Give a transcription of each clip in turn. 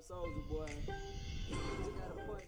Soldier Boy. You got a point.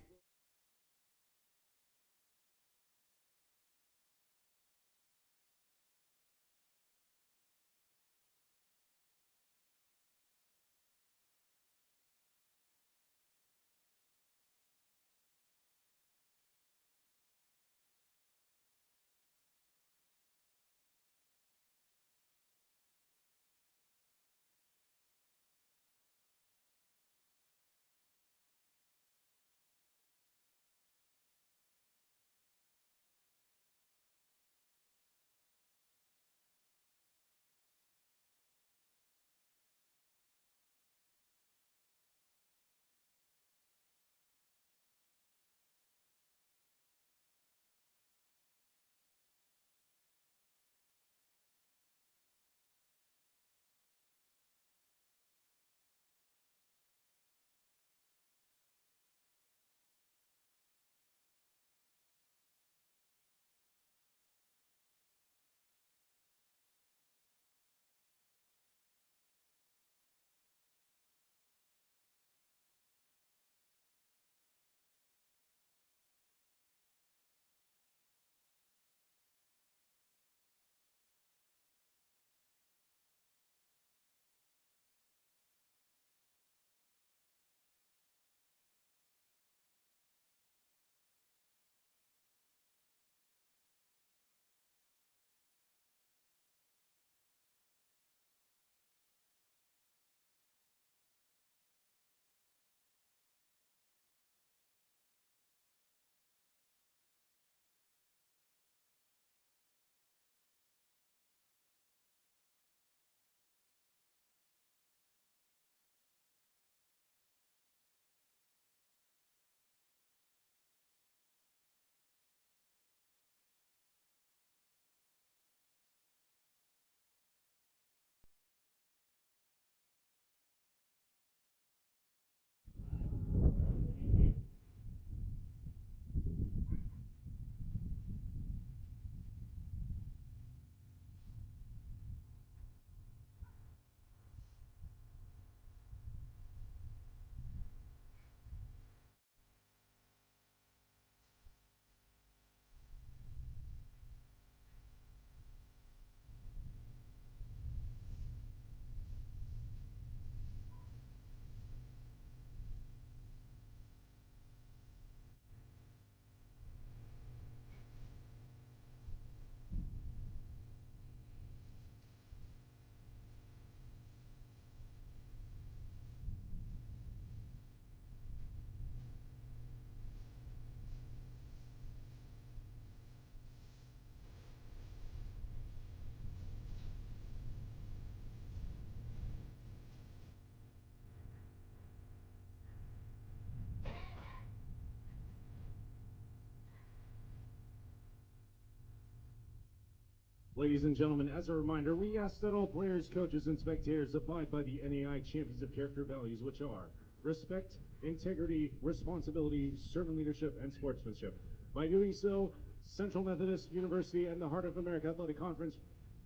Ladies and gentlemen, as a reminder, we ask that all players, coaches, and spectators abide by the NAI Championship character values, which are respect, integrity, responsibility, servant leadership, and sportsmanship. By doing so, Central Methodist University and the Heart of America Athletic Conference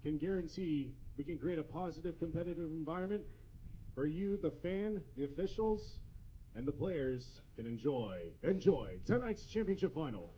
can guarantee we can create a positive competitive environment for you, the fan, the officials, and the players can enjoy tonight's championship final.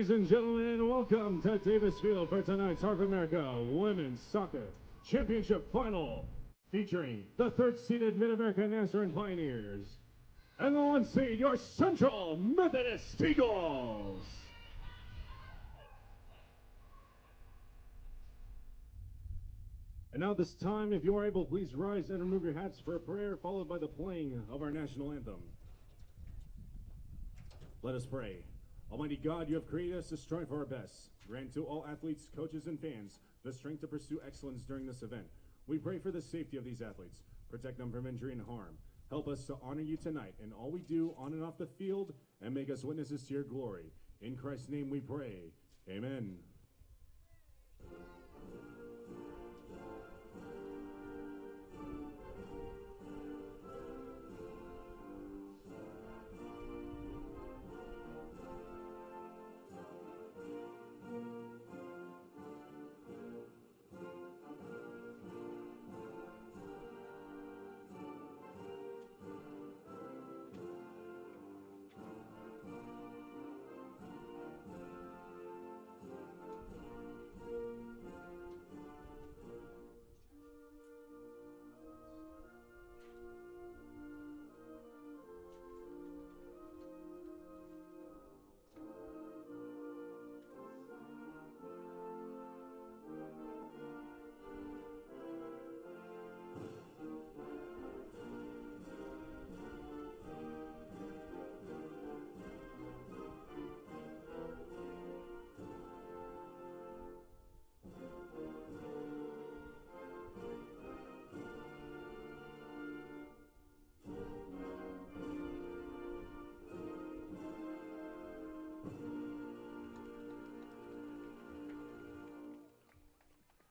Ladies and gentlemen, welcome to Davis Field for tonight's Heart of America Women's Soccer Championship Final, featuring the third-seeded MidAmerica Nazarene Pioneers and the one seed, your Central Methodist Eagles. And now this time, if you are able, please rise and remove your hats for a prayer, followed by the playing of our national anthem. Let us pray. Almighty God, you have created us to strive for our best. Grant to all athletes, coaches, and fans the strength to pursue excellence during this event. We pray for the safety of these athletes. Protect them from injury and harm. Help us to honor you tonight in all we do on and off the field, and make us witnesses to your glory. In Christ's name we pray. Amen.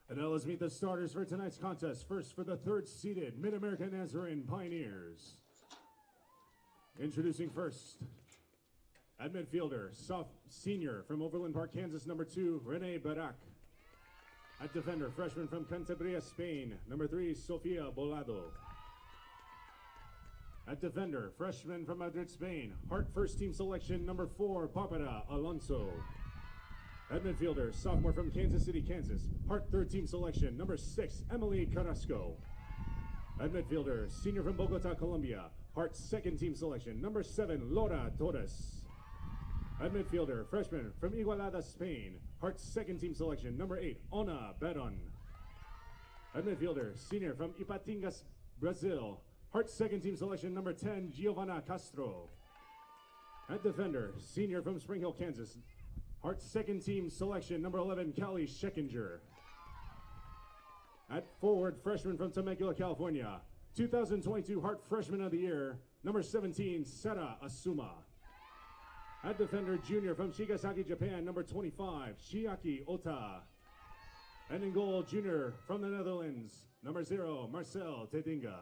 And now let's meet the starters for tonight's contest. First, for the third-seeded MidAmerica Nazarene Pioneers. Introducing first, at midfielder, senior from Overland Park, Kansas, number 2, Rene Barak. At defender, freshman from Cantabria, Spain, number 3, Sofia Bolado. At defender, freshman from Madrid, Spain, Heart First Team Selection, number 4, Barbara Alonso. At midfielder, sophomore from Kansas City, Kansas, Heart Third Team Selection, number 6, Emily Carrasco. At midfielder, senior from Bogota, Colombia, Heart Second Team Selection, number 7, Laura Torres. At midfielder, freshman from Igualada, Spain, Heart Second Team Selection, number 8, Ona Beron. At midfielder, senior from Ipatingas, Brazil, Heart Second Team Selection, number 10, Giovanna Castro. At defender, senior from Spring Hill, Kansas, Heart Second Team Selection, number 11, Callie Scheckinger. At forward, freshman from Temecula, California, 2022 Heart Freshman of the Year, number 17, Sara Asuma. At defender, junior from Shigasaki, Japan, number 25, Shiaki Ota. And in goal, junior from the Netherlands, number 0, Marcel Tedinga.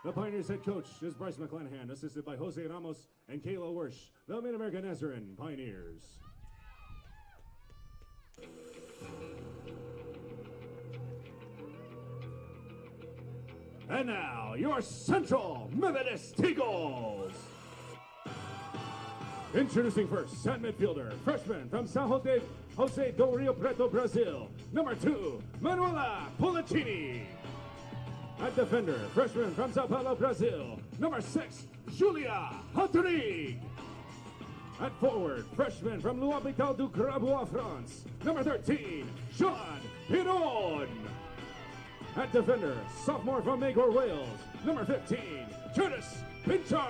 The Pioneers head coach is Bryce McClanahan, assisted by Jose Ramos and Kayla Wersch, the MidAmerica Nazarene Pioneers. And now, your Central Methodist Eagles. Introducing first, at midfielder, freshman from San Jose do Rio Preto, Brazil, number 2, Manuela Polacini. At defender, freshman from Sao Paulo, Brazil, number 6, Julia Rodrigue. At forward, freshman from L'Hôpital du Gravois, France, number 13, Jean Pinon. At defender, sophomore from Magor, Wales, number 15, Curtis Pinchard.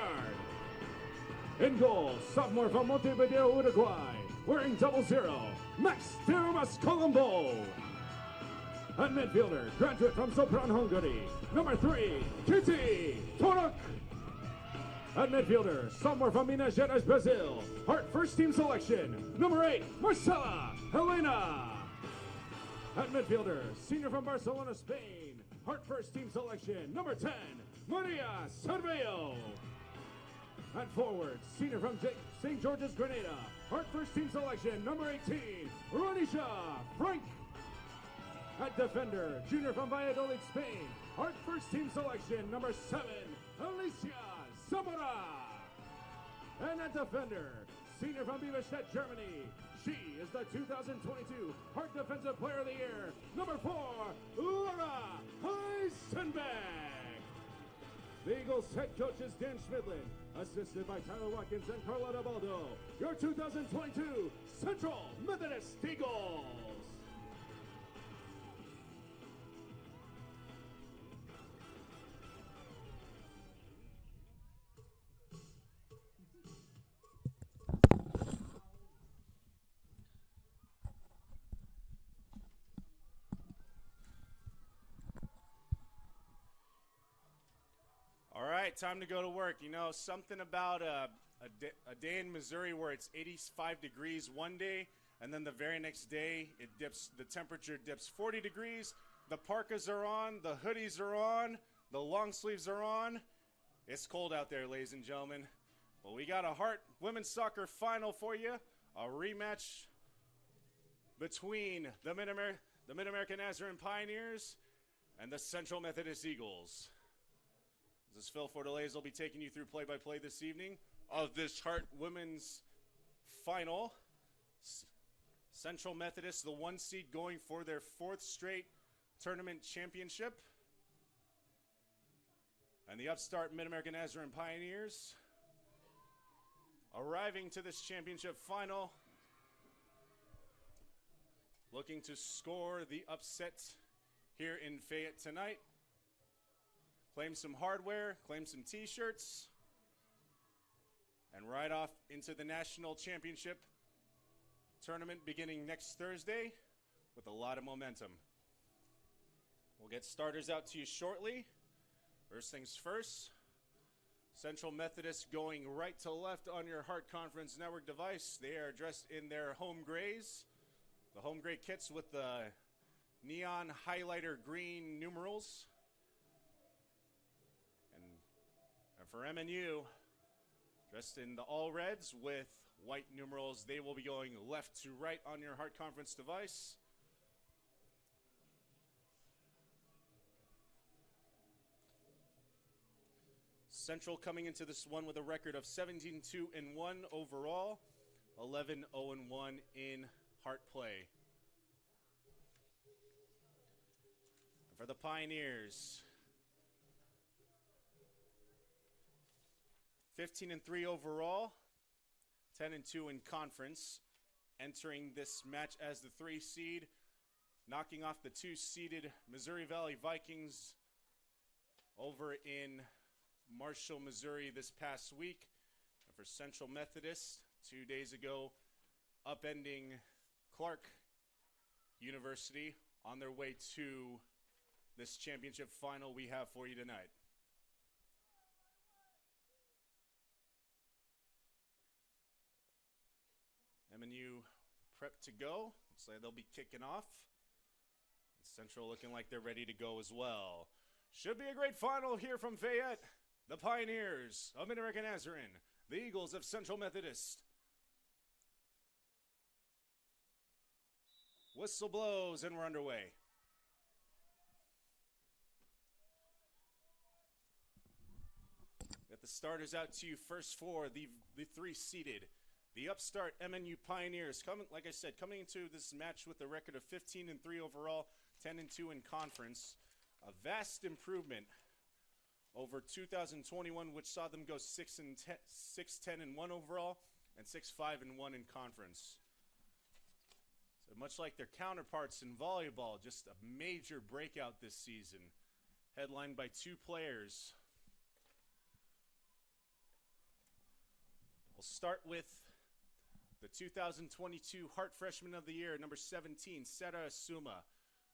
In goal, sophomore from Montevideo, Uruguay, wearing 00, Max Tirumas Colombo. At midfielder, graduate from Sopron, Hungary, number 3, Kitty Torok. At midfielder, sophomore from Minas Gerais, Brazil, Heart First Team Selection, number 8, Marcela Helena. At midfielder, senior from Barcelona, Spain, Heart First Team Selection, number 10, Maria Cervello. At forward, senior from St. George's, Grenada, Heart First Team Selection, number 18, Ronisha Frank. At defender, junior from Valladolid, Spain, Heart First Team Selection, number 7, Alicia Zamora. And a defender, senior from Bielefeld, Germany. She is the 2022 Hart Defensive Player of the Year, number 4, Laura Heisenberg. The Eagles head coach is Dan Schmidlin, assisted by Tyler Watkins and Carlotta Baldo. Your 2022 Central Methodist Eagles. All right, time to go to work. You know, something about a day in Missouri where it's 85 degrees one day, and then the very next day the temperature dips 40 degrees. The parkas are on, the hoodies are on, the long sleeves are on. It's cold out there, ladies and gentlemen. But we got a Hart women's soccer final for you, a rematch between the MidAmerica Nazarene Pioneers and the Central Methodist Eagles. This is Phil Fortaleza will be taking you through play-by-play this evening of this Hart women's final. Central Methodist, the 1 seed, going for their 4th straight tournament championship. And the upstart MidAmerica Nazarene Pioneers arriving to this championship final, looking to score the upset here in Fayette tonight. Claim some hardware, claim some t-shirts, and ride off into the national championship tournament beginning next Thursday with a lot of momentum. We'll get starters out to you shortly. First things first, Central Methodist going right to left on your Hart Conference Network device. They are dressed in their home grays, the home gray kits with the neon highlighter green numerals. And for MNU, dressed in the all reds with white numerals, they will be going left to right on your Hart Conference device. Central coming into this one with a record of 17-2-1 overall, 11-0-1 in Hart play. And for the Pioneers, 15-3 overall, 10-2 in conference, entering this match as the 3 seed, knocking off the 2-seeded Missouri Valley Vikings over in Marshall, Missouri this past week. And for Central Methodist, 2 days ago, upending Clark University on their way to this championship final we have for you tonight. MNU prep to go. Looks like they'll be kicking off. Central looking like they're ready to go as well. Should be a great final here from Fayette. The Pioneers of MidAmerica Nazarene, the Eagles of Central Methodist. Whistle blows and we're underway. Got the starters out to you first for the 3-seeded. The upstart MNU Pioneers, like I said, coming into this match with a record of 15-3 overall, 10-2 in conference. A vast improvement over 2021, which saw them go 6-10-1 overall and 6-5-1 in conference. So much like their counterparts in volleyball, just a major breakout this season, headlined by 2 players. We'll start with the 2022 Hart Freshman of the Year, number 17, Sarah Asuma,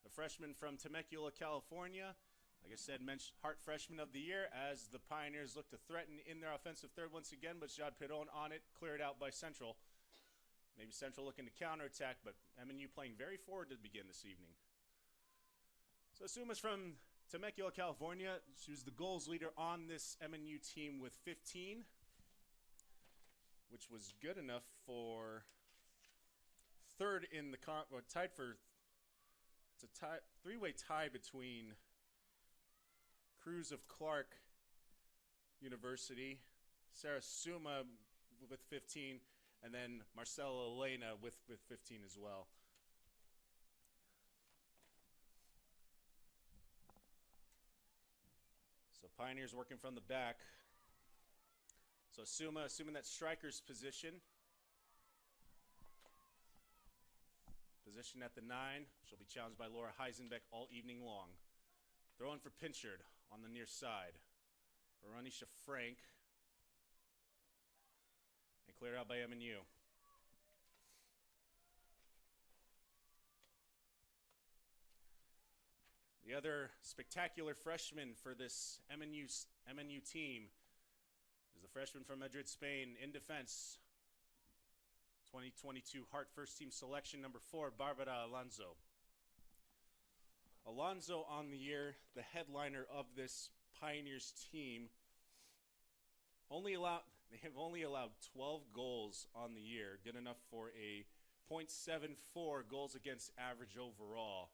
the freshman from Temecula, California. Like I said, mentioned Hart Freshman of the Year as the Pioneers look to threaten in their offensive third once again, but Jade Perron on it, cleared out by Central. Maybe Central looking to counterattack, but MNU playing very forward to begin this evening. So Asuma's from Temecula, California. She was the goals leader on this MNU team with 15. Which was good enough for third in the tied for, it's a three-way tie between Cruz of Clark University, Sarah Suma, with 15, and then Marcela Elena with 15 as well. So Pioneers working from the back. So Suma assuming that striker's position. Position at the 9. She'll be challenged by Laura Heisenbeck all evening long. Throwing for Pinchard on the near side. Veranisha Frank. And cleared out by MNU. The other spectacular freshman for this MNU team is the freshman from Madrid, Spain, in defense. 2022 Hart first team selection, number 4, Barbara Alonso. Alonso on the year, the headliner of this Pioneers team. They have only allowed 12 goals on the year, good enough for a .74 goals against average overall.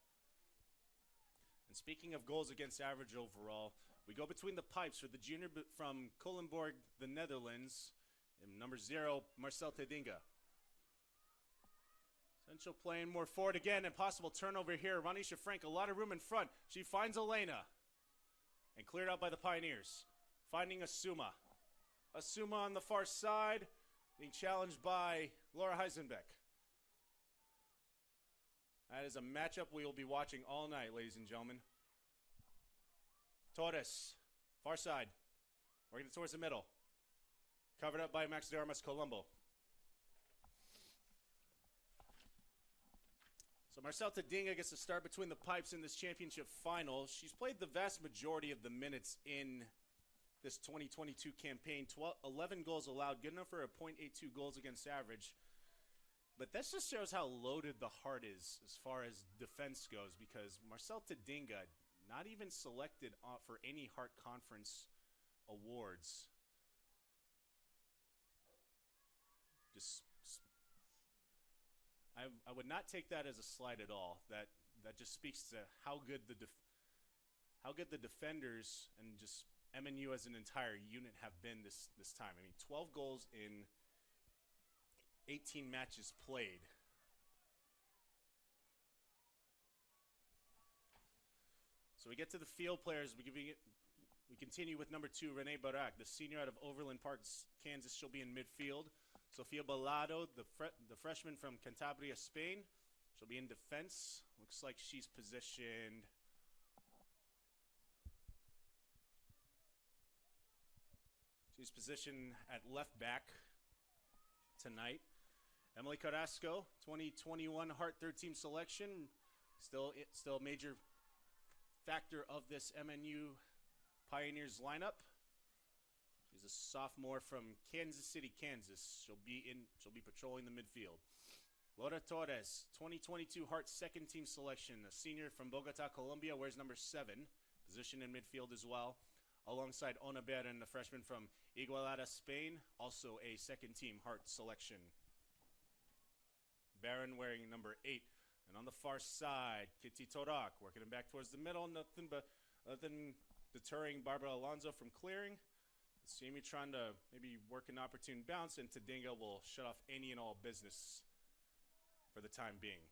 And speaking of goals against average overall, we go between the pipes for the junior from Culemborg, the Netherlands, and number 0, Marcel Tedinga. Central playing more forward again, and possible turnover here. Veranisha Frank, a lot of room in front. She finds Elena, and cleared out by the Pioneers. Finding Asuma. Asuma on the far side, being challenged by Laura Heisenbeck. That is a matchup we will be watching all night, ladies and gentlemen. Torres, far side, working towards the middle. Covered up by Max de Armas Colombo. So Marcel Tedinga gets to start between the pipes in this championship final. She's played the vast majority of the minutes in this 2022 campaign. 11 goals allowed, good enough for a .82 goals against average. But that just shows how loaded the Heart is as far as defense goes, because Marcel Tedinga, not even selected for any Heart Conference awards. I would not take that as a slight at all. That just speaks to how good the defenders and just MNU as an entire unit have been this time. I mean, 12 goals in 18 matches played. So we get to the field players. We continue with number 2, Renee Barak, the senior out of Overland Park, Kansas. She'll be in midfield. Sofia Balado, the freshman from Cantabria, Spain. She'll be in defense. Looks like she's positioned at left back tonight. Emily Carrasco, 2021 Heart third team selection. Still a major factor of this MNU Pioneers lineup. She's a sophomore from Kansas City, Kansas. She'll be patrolling the midfield. Laura Torres, 2022 Heart second team selection. A senior from Bogota, Colombia, wears number 7. Position in midfield as well. Alongside Ona Beren, the freshman from Igualada, Spain. Also a second team Heart selection. Beren wearing number 8. And on the far side, Kitty Torak, working him back towards the middle. Nothing deterring Barbara Alonso from clearing. Simi trying to maybe work an opportune bounce, and Tedinga will shut off any and all business for the time being.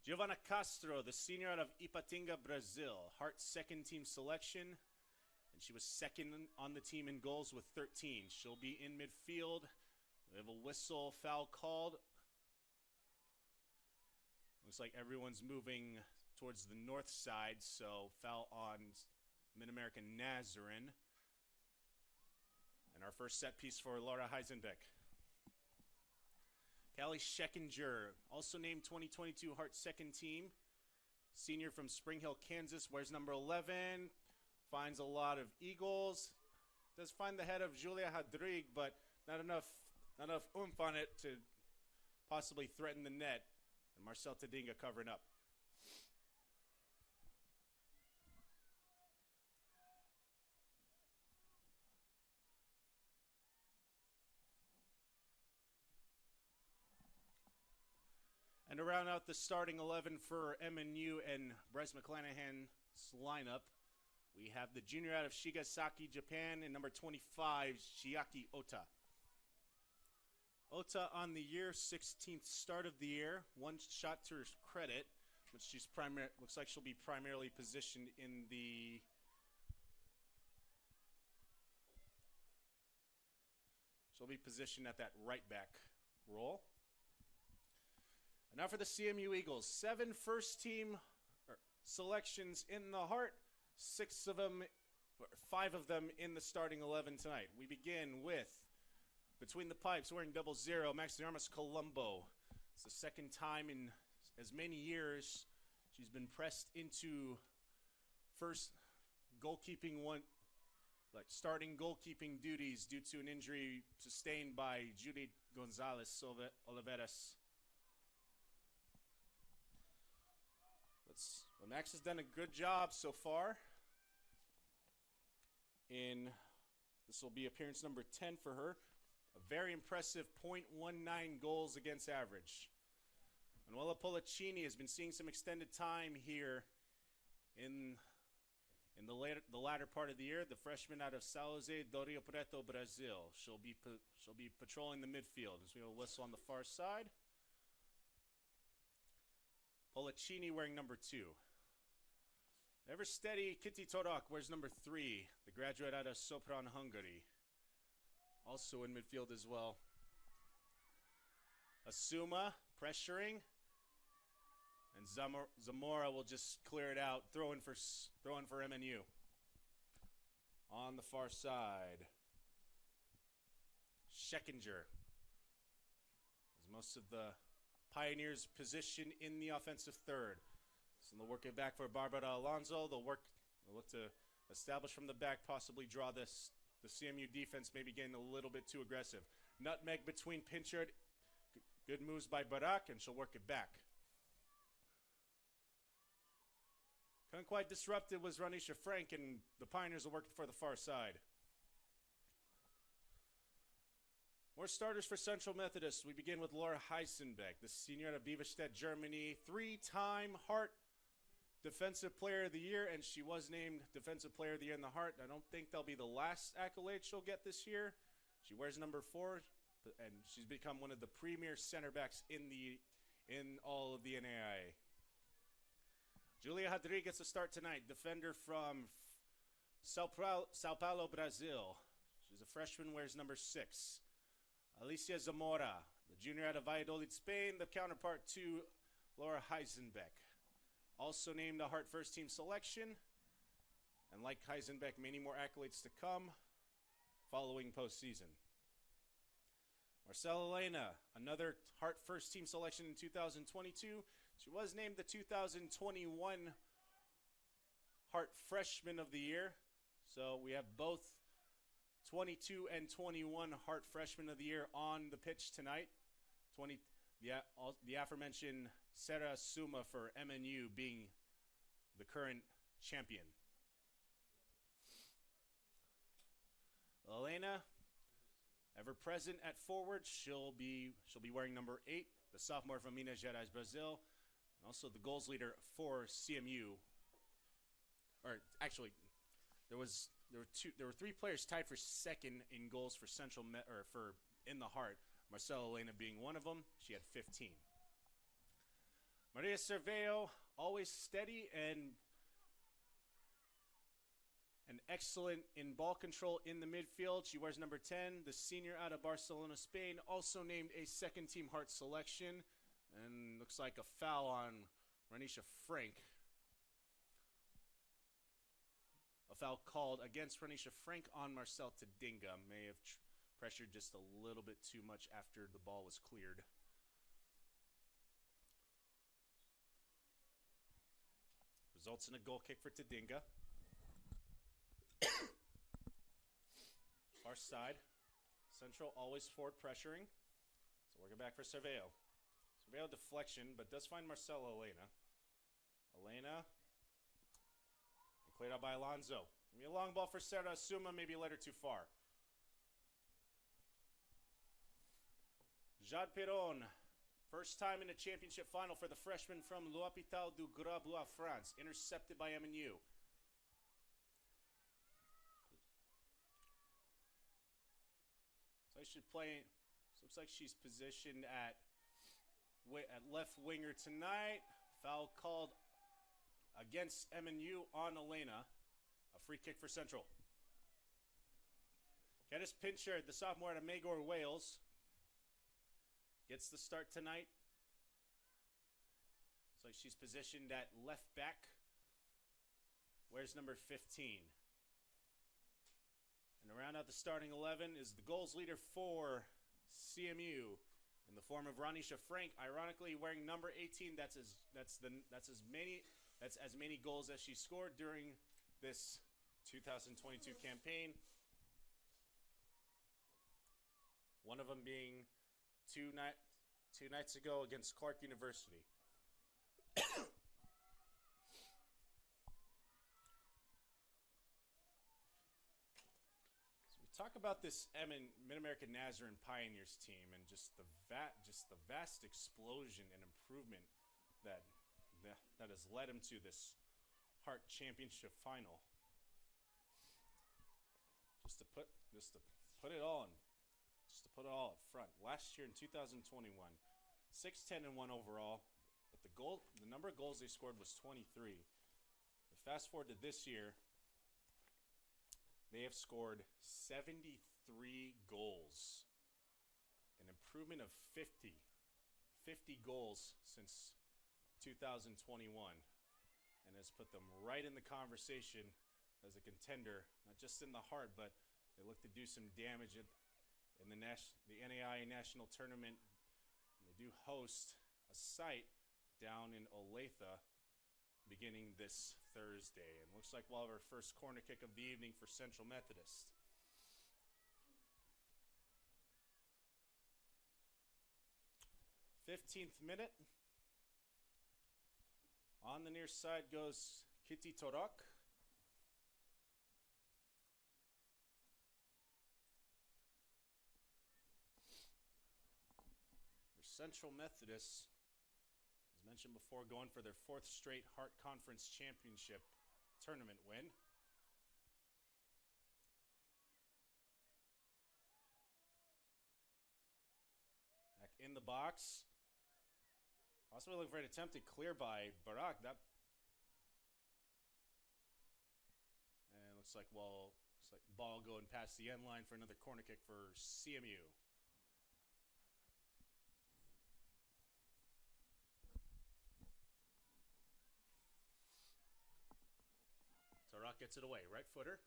Giovanna Castro, the senior out of Ipatinga, Brazil. Heart second team selection, and she was second on the team in goals with 13. She'll be in midfield. We have a whistle, foul called. Looks like everyone's moving towards the north side, so foul on MidAmerica Nazarene. And our first set piece for Laura Heisenbeck. Callie Scheckinger, also named 2022 Heart second team. Senior from Spring Hill, Kansas, wears number 11. Finds a lot of eagles. Does find the head of Julia Hadrig, but not enough oomph on it to possibly threaten the net. And Marcel Tedinga covering up. And to round out the starting 11 for MNU and Bryce McClanahan's lineup, we have the junior out of Shigasaki, Japan, and number 25, Shiaki Ota. Ota on the year, 16th start of the year, one shot to her credit, but looks like she'll be primarily positioned in the at that right back role. And now for the CMU Eagles, 7 first-team selections in the heart, 5 of them in the starting 11 tonight. We begin with, between the pipes, wearing 00, Maxiarmas Colombo. It's the second time in as many years she's been pressed into first goalkeeping starting goalkeeping duties due to an injury sustained by Judy Gonzalez Oliveras. Max has done a good job so far. This will be appearance number 10 for her. A very impressive .19 goals against average. Manuela Polacchini has been seeing some extended time here in the latter part of the year. The freshman out of São José do Rio Preto, Brazil. She'll be patrolling the midfield. As we will whistle on the far side. Polacchini wearing number 2. Ever steady Kitty Torak wears number 3, the graduate out of Sopron, Hungary. Also in midfield as well. Asuma pressuring. And Zamora will just clear it out, throw in for MNU. On the far side. Scheckinger. As most of the Pioneers position in the offensive third. So they'll work it back for Barbara Alonso. They'll look to establish from the back, possibly draw the CMU defense, maybe getting a little bit too aggressive. Nutmeg between Pinchard. Good moves by Barak, and she'll work it back. Couldn't quite disrupt it was Ranisha Frank, and the Pioneers will work for the far side. More starters for Central Methodist. We begin with Laura Heisenbeck, the senior out of Beaverstedt, Germany. 3-time Hart Defensive Player of the Year, and she was named Defensive Player of the Year in the Hart. I don't think that'll be the last accolade she'll get this year. She wears number 4, and she's become one of the premier center backs in all of the NAIA. Julia Hadri gets a start tonight. Defender from Sao Paulo, Brazil. She's a freshman, wears number 6. Alicia Zamora, the junior out of Valladolid, Spain, the counterpart to Laura Heisenbeck. Also named the Hart first team selection. And like Heisenbeck, many more accolades to come following postseason. Marcela Elena, another Hart first team selection in 2022. She was named the 2021 Hart Freshman of the Year. So we have both 22 and 21 Hart Freshman of the Year on the pitch tonight. The aforementioned Sarah Suma for MNU being the current champion. Elena, ever present at forward, she'll be wearing number 8, the sophomore from Minas Gerais, Brazil, and also the goals leader for CMU. Or actually, there were 3 players tied for second in goals for in the Hart. Marcela Elena being one of them. She had 15. Maria Cerveo, always steady and excellent in ball control in the midfield. She wears number 10, the senior out of Barcelona, Spain, also named a second-team Hart selection. And looks like a foul on Ranisha Frank. A foul called against Ranisha Frank on Marcel Tadinga. May have pressured just a little bit too much after the ball was cleared. Results in a goal kick for Tadinga. Far side. Central always forward pressuring. So working back for Cerveo. Cerveo deflection, but does find Marcela Elena. Elena. And cleared out by Alonso. Maybe a long ball for Sarah Suma, maybe led her too far. Jade Perron. First time in a championship final for the freshman from L'Hôpital du Gravois, France. Intercepted by MNU. So she's playing. Looks like she's positioned at left winger tonight. Foul called against MNU on Elena. A free kick for Central. Candice Pinchard, the sophomore out of Magor, Wales, gets the start tonight. Looks like she's positioned at left back. Where's number 15? And around out the starting 11 is the goals leader for CMU in the form of Ronisha Frank, ironically wearing number 18. That's as many goals as she scored during this 2022 campaign. One of them being two nights ago against Clark University. Talk about this MidAmerica Nazarene Pioneers team and just the vast explosion and improvement that has led them to this Hart Championship final. Just to put it all up front. Last year in 2021, 6-10-1 overall, but the number of goals they scored was 23. But fast forward to this year. They have scored 73 goals, an improvement of 50 goals since 2021, and has put them right in the conversation as a contender, not just in the heart, but they look to do some damage in the NAIA National Tournament. And they do host a site down in Olathe beginning this Thursday. And looks like we'll have our first corner kick of the evening for Central Methodist. '15th minute. On the near side goes Kitty Torak. For Central Methodist, as mentioned before, going for their 4th straight Hart Conference Championship tournament win. Back in the box. Also looking for an attempted clear by Barak. And looks like ball going past the end line for another corner kick for CMU. Tarak gets it away. Right footer.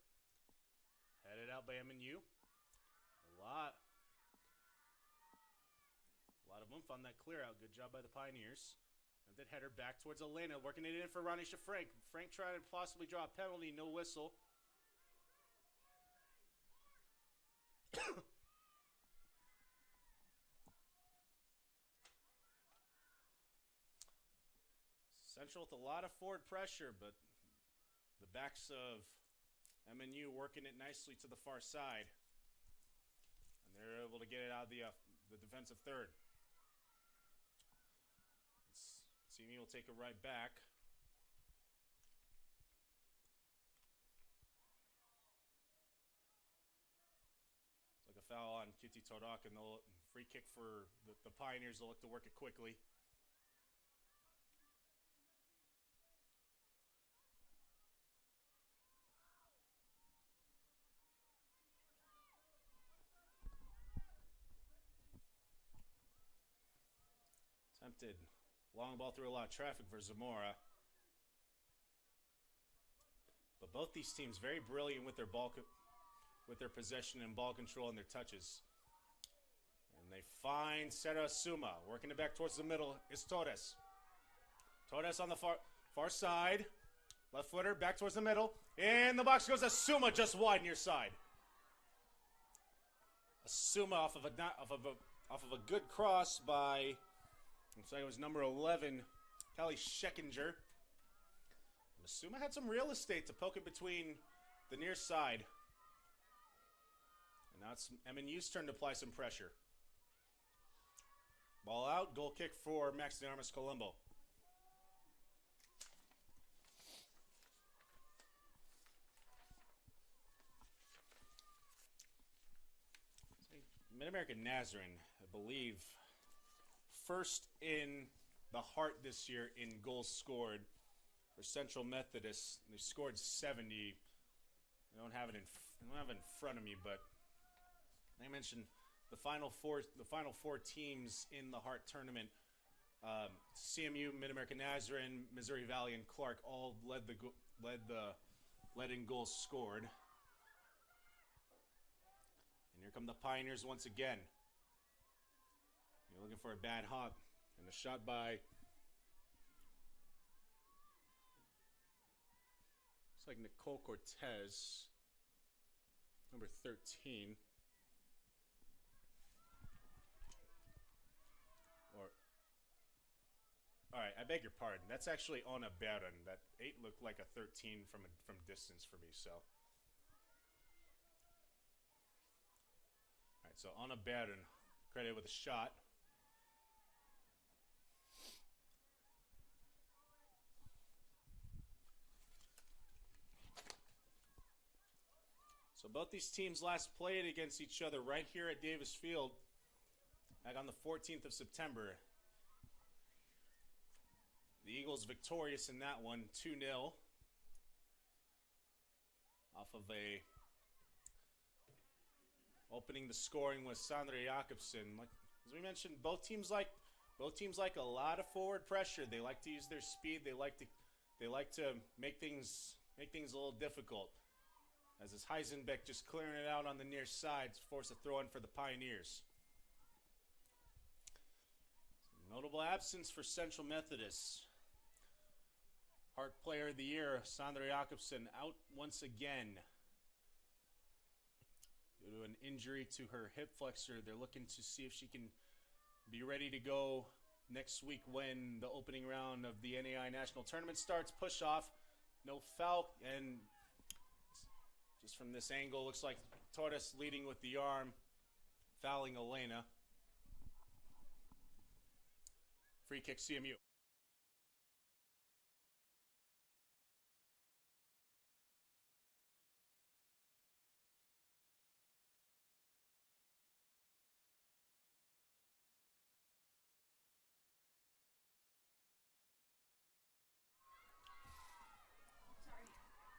Headed out by MNU. A lot of oomph on that clear out. Good job by the Pioneers. And then header back towards Elena. Working it in for Ronisha Frank. Frank trying to possibly draw a penalty. No whistle. Central with a lot of forward pressure, but the backs of MNU working it nicely to the far side. And they're able to get it out of the defensive third. CMU will take it right back. It's like a foul on Kitty Todak, and they'll free kick for the Pioneers. They'll look to work it quickly. Attempted long ball through a lot of traffic for Zamora. But both these teams very brilliant with their possession and ball control and their touches. And they find Sarah Suma. Working it back towards the middle is Torres. Torres on the far side. Left footer back towards the middle. In the box goes Asuma just wide near side. Asuma off of a good cross by, looks like it was number 11, Kelly Scheckinger. Asuma had some real estate to poke it between the near side. And now it's MNU's turn to apply some pressure. Ball out, goal kick for Max de Armas Colombo. MidAmerica Nazarene, I believe, first in the Heart this year in goals scored for Central Methodist. They scored 70. I don't have it in front of me, but I mentioned the final four teams in the Heart tournament. CMU, MidAmerica Nazarene, Missouri Valley, and Clark all led in goals scored. And here come the Pioneers once again. You're looking for a bad hop, and a shot by. Looks like Nicole Cortez, number 13. All right, I beg your pardon. That's actually on a Baron. That 8 looked like a 13 from distance for me. So, all right, so on a Baron, credited with a shot. So both these teams last played against each other right here at Davis Field back on the 14th of September. The Eagles victorious in that one, 2-0. Off of a opening the scoring was Sandra Jakobsen. As we mentioned, both teams like a lot of forward pressure. They like to use their speed. They like to make things a little difficult. As is Heisenbeck just clearing it out on the near side to force a throw in for the Pioneers. Notable absence for Central Methodist. Hart Player of the Year, Sandra Jakobsen, out once again due to an injury to her hip flexor. They're looking to see if she can be ready to go next week when the opening round of the NAI National Tournament starts. Push off, no foul, and just from this angle, looks like Torres leading with the arm, fouling Elena. Free kick CMU.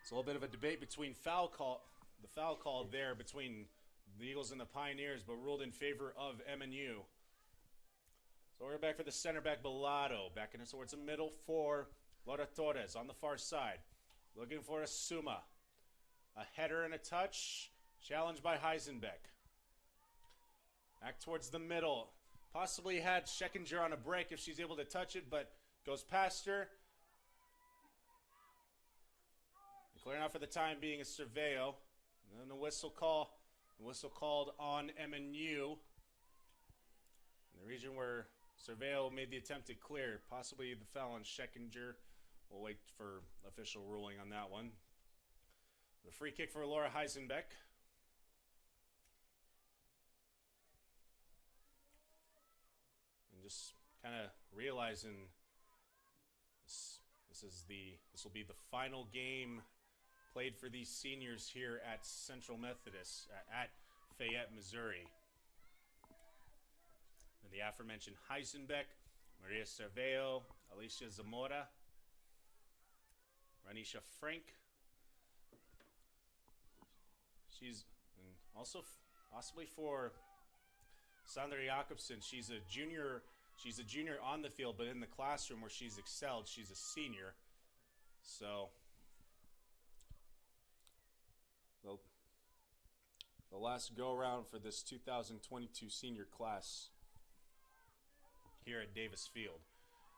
It's a little bit of a debate between the foul call there between the Eagles and the Pioneers, but ruled in favor of MNU. So we're back for the center back, Bellato. Back in towards the middle for Laura Torres on the far side. Looking for a Suma. A header and a touch. Challenged by Heisenbeck. Back towards the middle. Possibly had Scheckinger on a break if she's able to touch it, but goes past her. Clearing out for the time being is Cerveo. And then the whistle called on MNU. In the region where Cerveo made the attempted clear, possibly the foul on Scheckinger. We'll wait for official ruling on that one. The free kick for Laura Heisenbeck. And just kind of realizing this will be the final game played for these seniors here at Central Methodist at Fayette, Missouri. And the aforementioned Heisenbeck, Maria Cerveo, Alicia Zamora, Ranisha Frank. She's also possibly for Sandra Jakobsen. She's a junior on the field, but in the classroom where she's excelled, she's a senior. So the last go-around for this 2022 senior class here at Davis Field.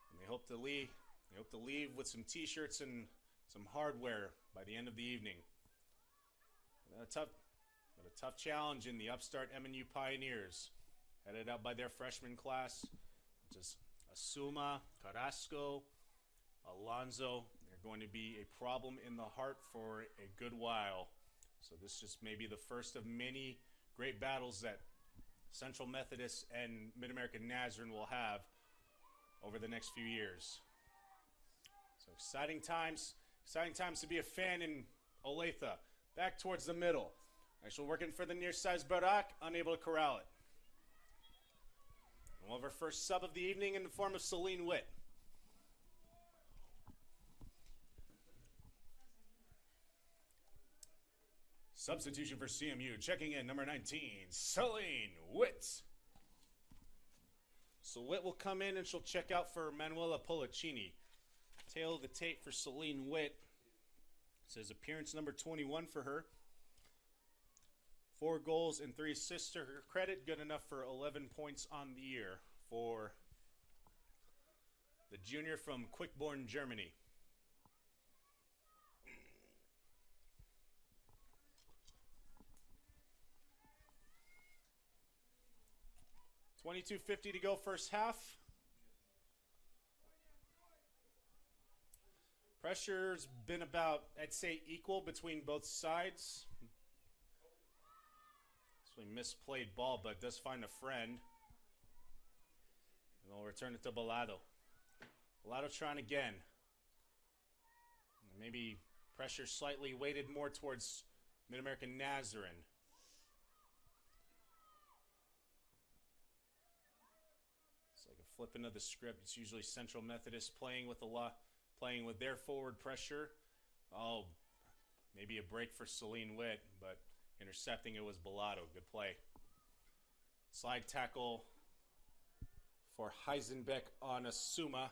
And they hope to leave with some t-shirts and some hardware by the end of the evening. A tough challenge in the upstart MNU Pioneers, headed up by their freshman class, just Asuma, Carrasco, Alonzo. They're going to be a problem in the Heart for a good while. So this just may be the first of many great battles that Central Methodist and MidAmerica Nazarene will have over the next few years. So exciting times to be a fan in Olathe. Back towards the middle. Actually working for the near side, Barak, unable to corral it. We'll have our first sub of the evening in the form of Celine Witt. Substitution for CMU, checking in, number 19, Celine Witt. So Witt will come in and she'll check out for Manuela Pollicini. Tail of the tape for Celine Witt. It says appearance number 21 for her. 4 goals and 3 assists to her credit. Good enough for 11 points on the year for the junior from Quickborn, Germany. $22.50 to go first half. Pressure's been about, I'd say, equal between both sides. Misplayed ball, but does find a friend. And they'll return it to Balado. Balado trying again. Maybe pressure slightly weighted more towards MidAmerica Nazarene. It's like a flipping of the script. It's usually Central Methodist playing with their forward pressure. Oh, maybe a break for Celine Witt, but intercepting it was Balado. Good play. Slide tackle for Heisenbeck on Asuma.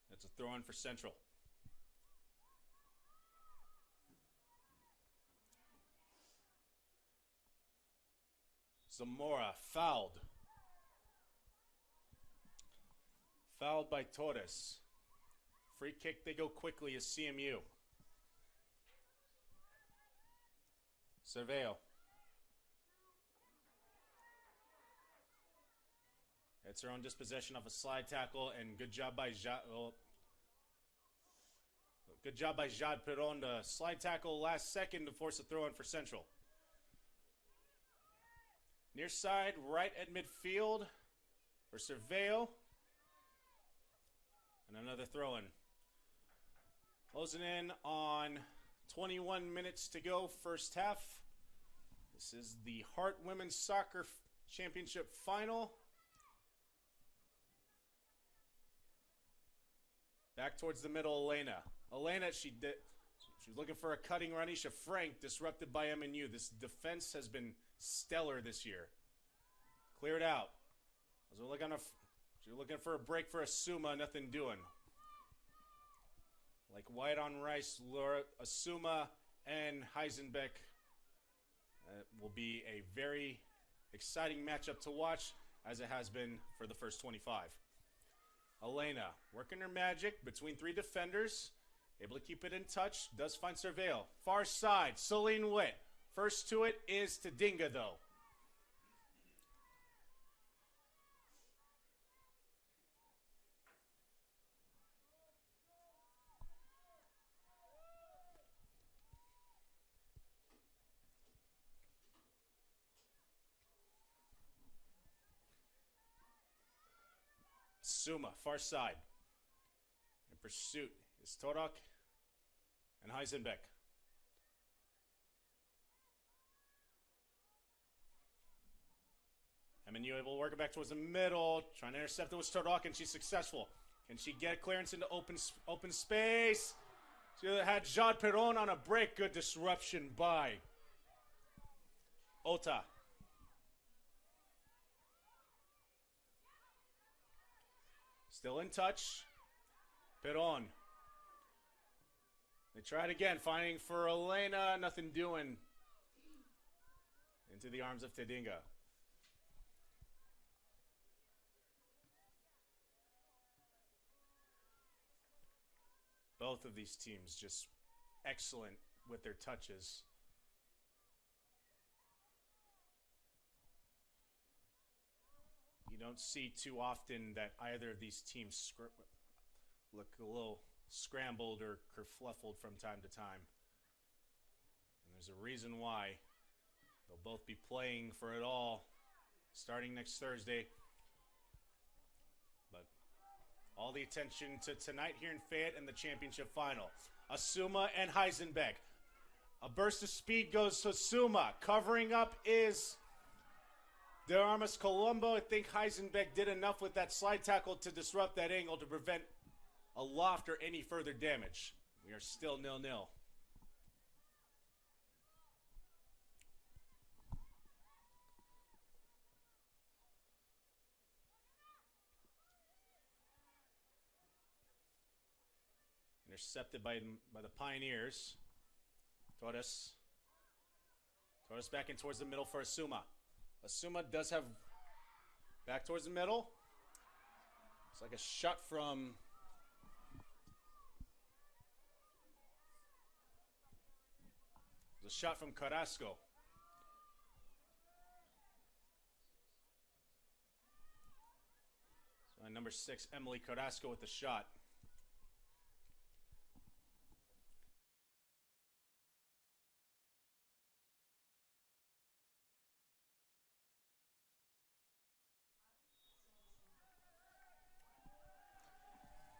That's a throw in for Central. Zamora fouled. Fouled by Torres. Free kick, they go quickly as CMU. Cerveo. It's her own dispossession of a slide tackle, and good job by Jade Perron to slide tackle last second to force a throw in for Central. Near side, right at midfield for Cerveo. And another throw in. Closing in on 21 minutes to go, first half. This is the Hart Women's Soccer Championship Final. Back towards the middle, Elena, she was looking for a cutting run. Anisha Frank, disrupted by MNU. This defense has been stellar this year. Cleared out. She was looking for a break for Asuma, nothing doing. Like white on rice, Laura, Asuma, and Heisenbeck will be a very exciting matchup to watch, as it has been for the first 25. Elena working her magic between 3 defenders, able to keep it in touch, does find Cerveo. Far side, Celine Witt. First to it is Tadinga, though. Suma, far side. In pursuit is Torak and Heisenbeck. MNU able to work it back towards the middle. Trying to intercept it with Torak, and she's successful. Can she get clearance into open space? She had Jade Perron on a break. Good disruption by Ota. Still in touch. Perron. They tried again, finding for Elena. Nothing doing. Into the arms of Tadinga. Both of these teams just excellent with their touches. You don't see too often that either of these teams look a little scrambled or kerfluffled from time to time. And there's a reason why. They'll both be playing for it all starting next Thursday. But all the attention to tonight here in Fayette and the championship final. Asuma and Heisenbeck. A burst of speed goes to Suma. Covering up is De Armas Colombo. I think Heisenbeck did enough with that slide tackle to disrupt that angle to prevent a loft or any further damage. We are still 0-0. Intercepted by the Pioneers. Torres back in towards the middle for Asuma. Asuma does have back towards the middle. It's like a shot from Carrasco. So number 6, Emily Carrasco with the shot.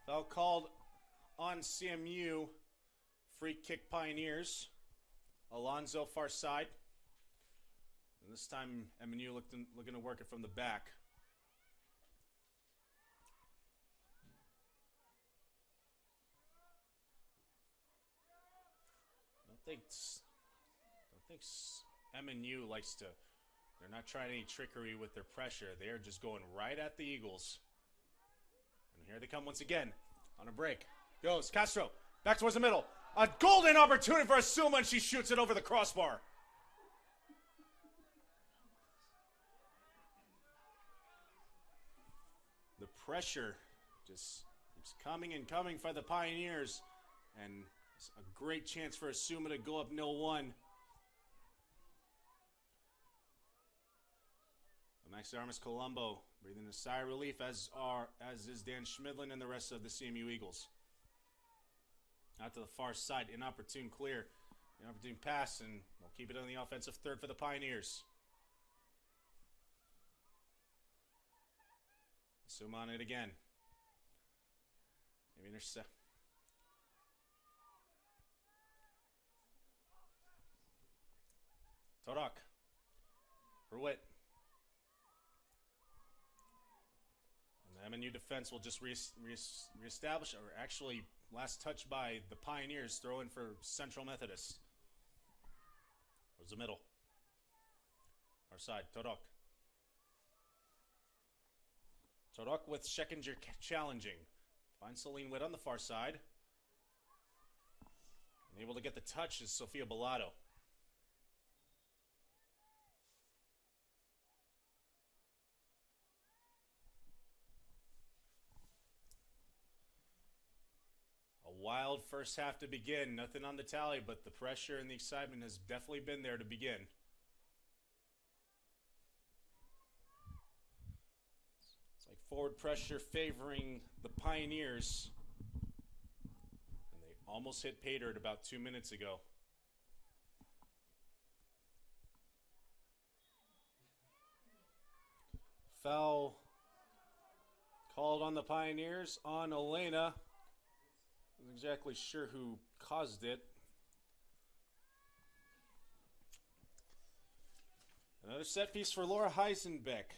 Foul called on CMU. Free kick Pioneers. Alonzo far side. And this time MNU looking to work it from the back. I don't think MNU likes to. They're not trying any trickery with their pressure. They are just going right at the Eagles. And here they come once again on a break. Goes Castro back towards the middle. A golden opportunity for Asuma, and she shoots it over the crossbar. The pressure just keeps coming and coming for the Pioneers, and it's a great chance for Asuma to go up 0-1. Max Armas Colombo breathing a sigh of relief, as is Dan Schmidlin and the rest of the CMU Eagles. Out to the far side, inopportune clear, inopportune pass, and they'll keep it on the offensive third for the Pioneers. Asuma on it again. Maybe intercept. Torak. Ruit. And the MNU defense will just reestablish, or actually last touch by the Pioneers, throw in for Central Methodist. Towards the middle. Our side, Torak. Torak with Schekinger challenging. Finds Celine Witt on the far side. And able to get the touch is Sofia Bellato. A wild first half to begin. Nothing on the tally, but the pressure and the excitement has definitely been there to begin. It's like forward pressure favoring the Pioneers. And they almost hit pay dirt about 2 minutes ago. Foul called on the Pioneers on Elena. Not exactly sure who caused it. Another set piece for Laura Heisenbeck.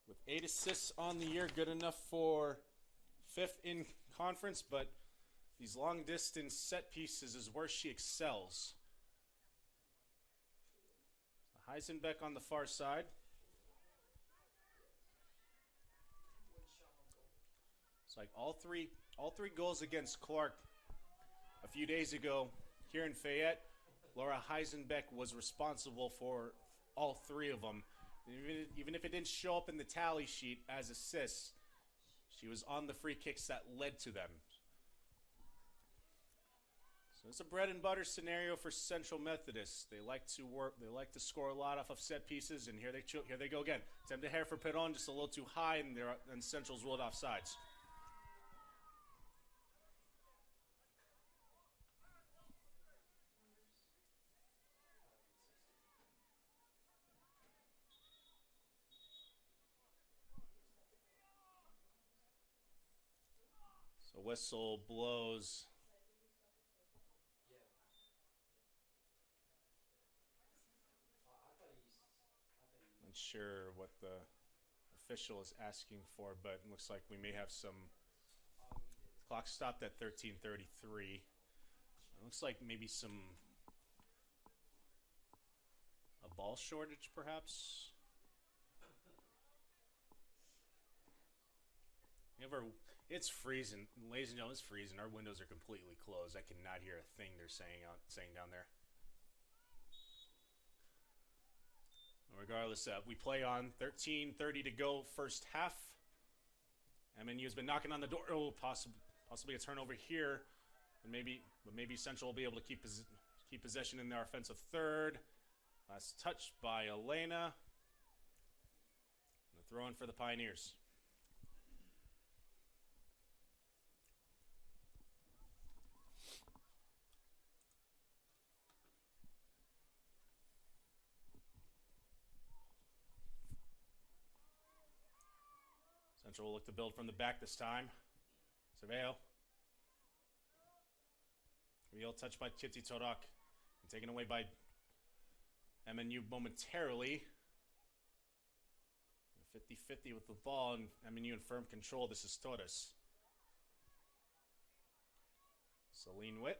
With 8 assists on the year, good enough for 5th in conference, but these long distance set pieces is where she excels. Heisenbeck on the far side. It's like all three goals against Clark a few days ago here in Fayette. Laura Heisenbeck was responsible for all 3 of them. Even if it didn't show up in the tally sheet as assists, she was on the free kicks that led to them. So it's a bread and butter scenario for Central Methodist. They like to score a lot off of set pieces, and here they go again. Attempt to hair for Perron, just a little too high, and Central's rolled off sides. The whistle blows. sure what the official is asking for, but it looks like we may have some. Clock stopped at 13:33. It looks like maybe a ball shortage, perhaps. It's freezing, ladies and gentlemen. It's freezing. Our windows are completely closed. I cannot hear a thing they're saying down there. Regardless, we play on. 13:30 to go, first half. MNU has been knocking on the door. Oh, possibly a turnover here, but maybe Central will be able to keep possession in their offensive third. Last touch by Elena. And a throw in for the Pioneers. Central will look to build from the back this time. Surveil. Real touch by Kitty Torak. And taken away by MNU momentarily. 50-50 with the ball, and MNU in firm control. This is Torres. Celine Witt.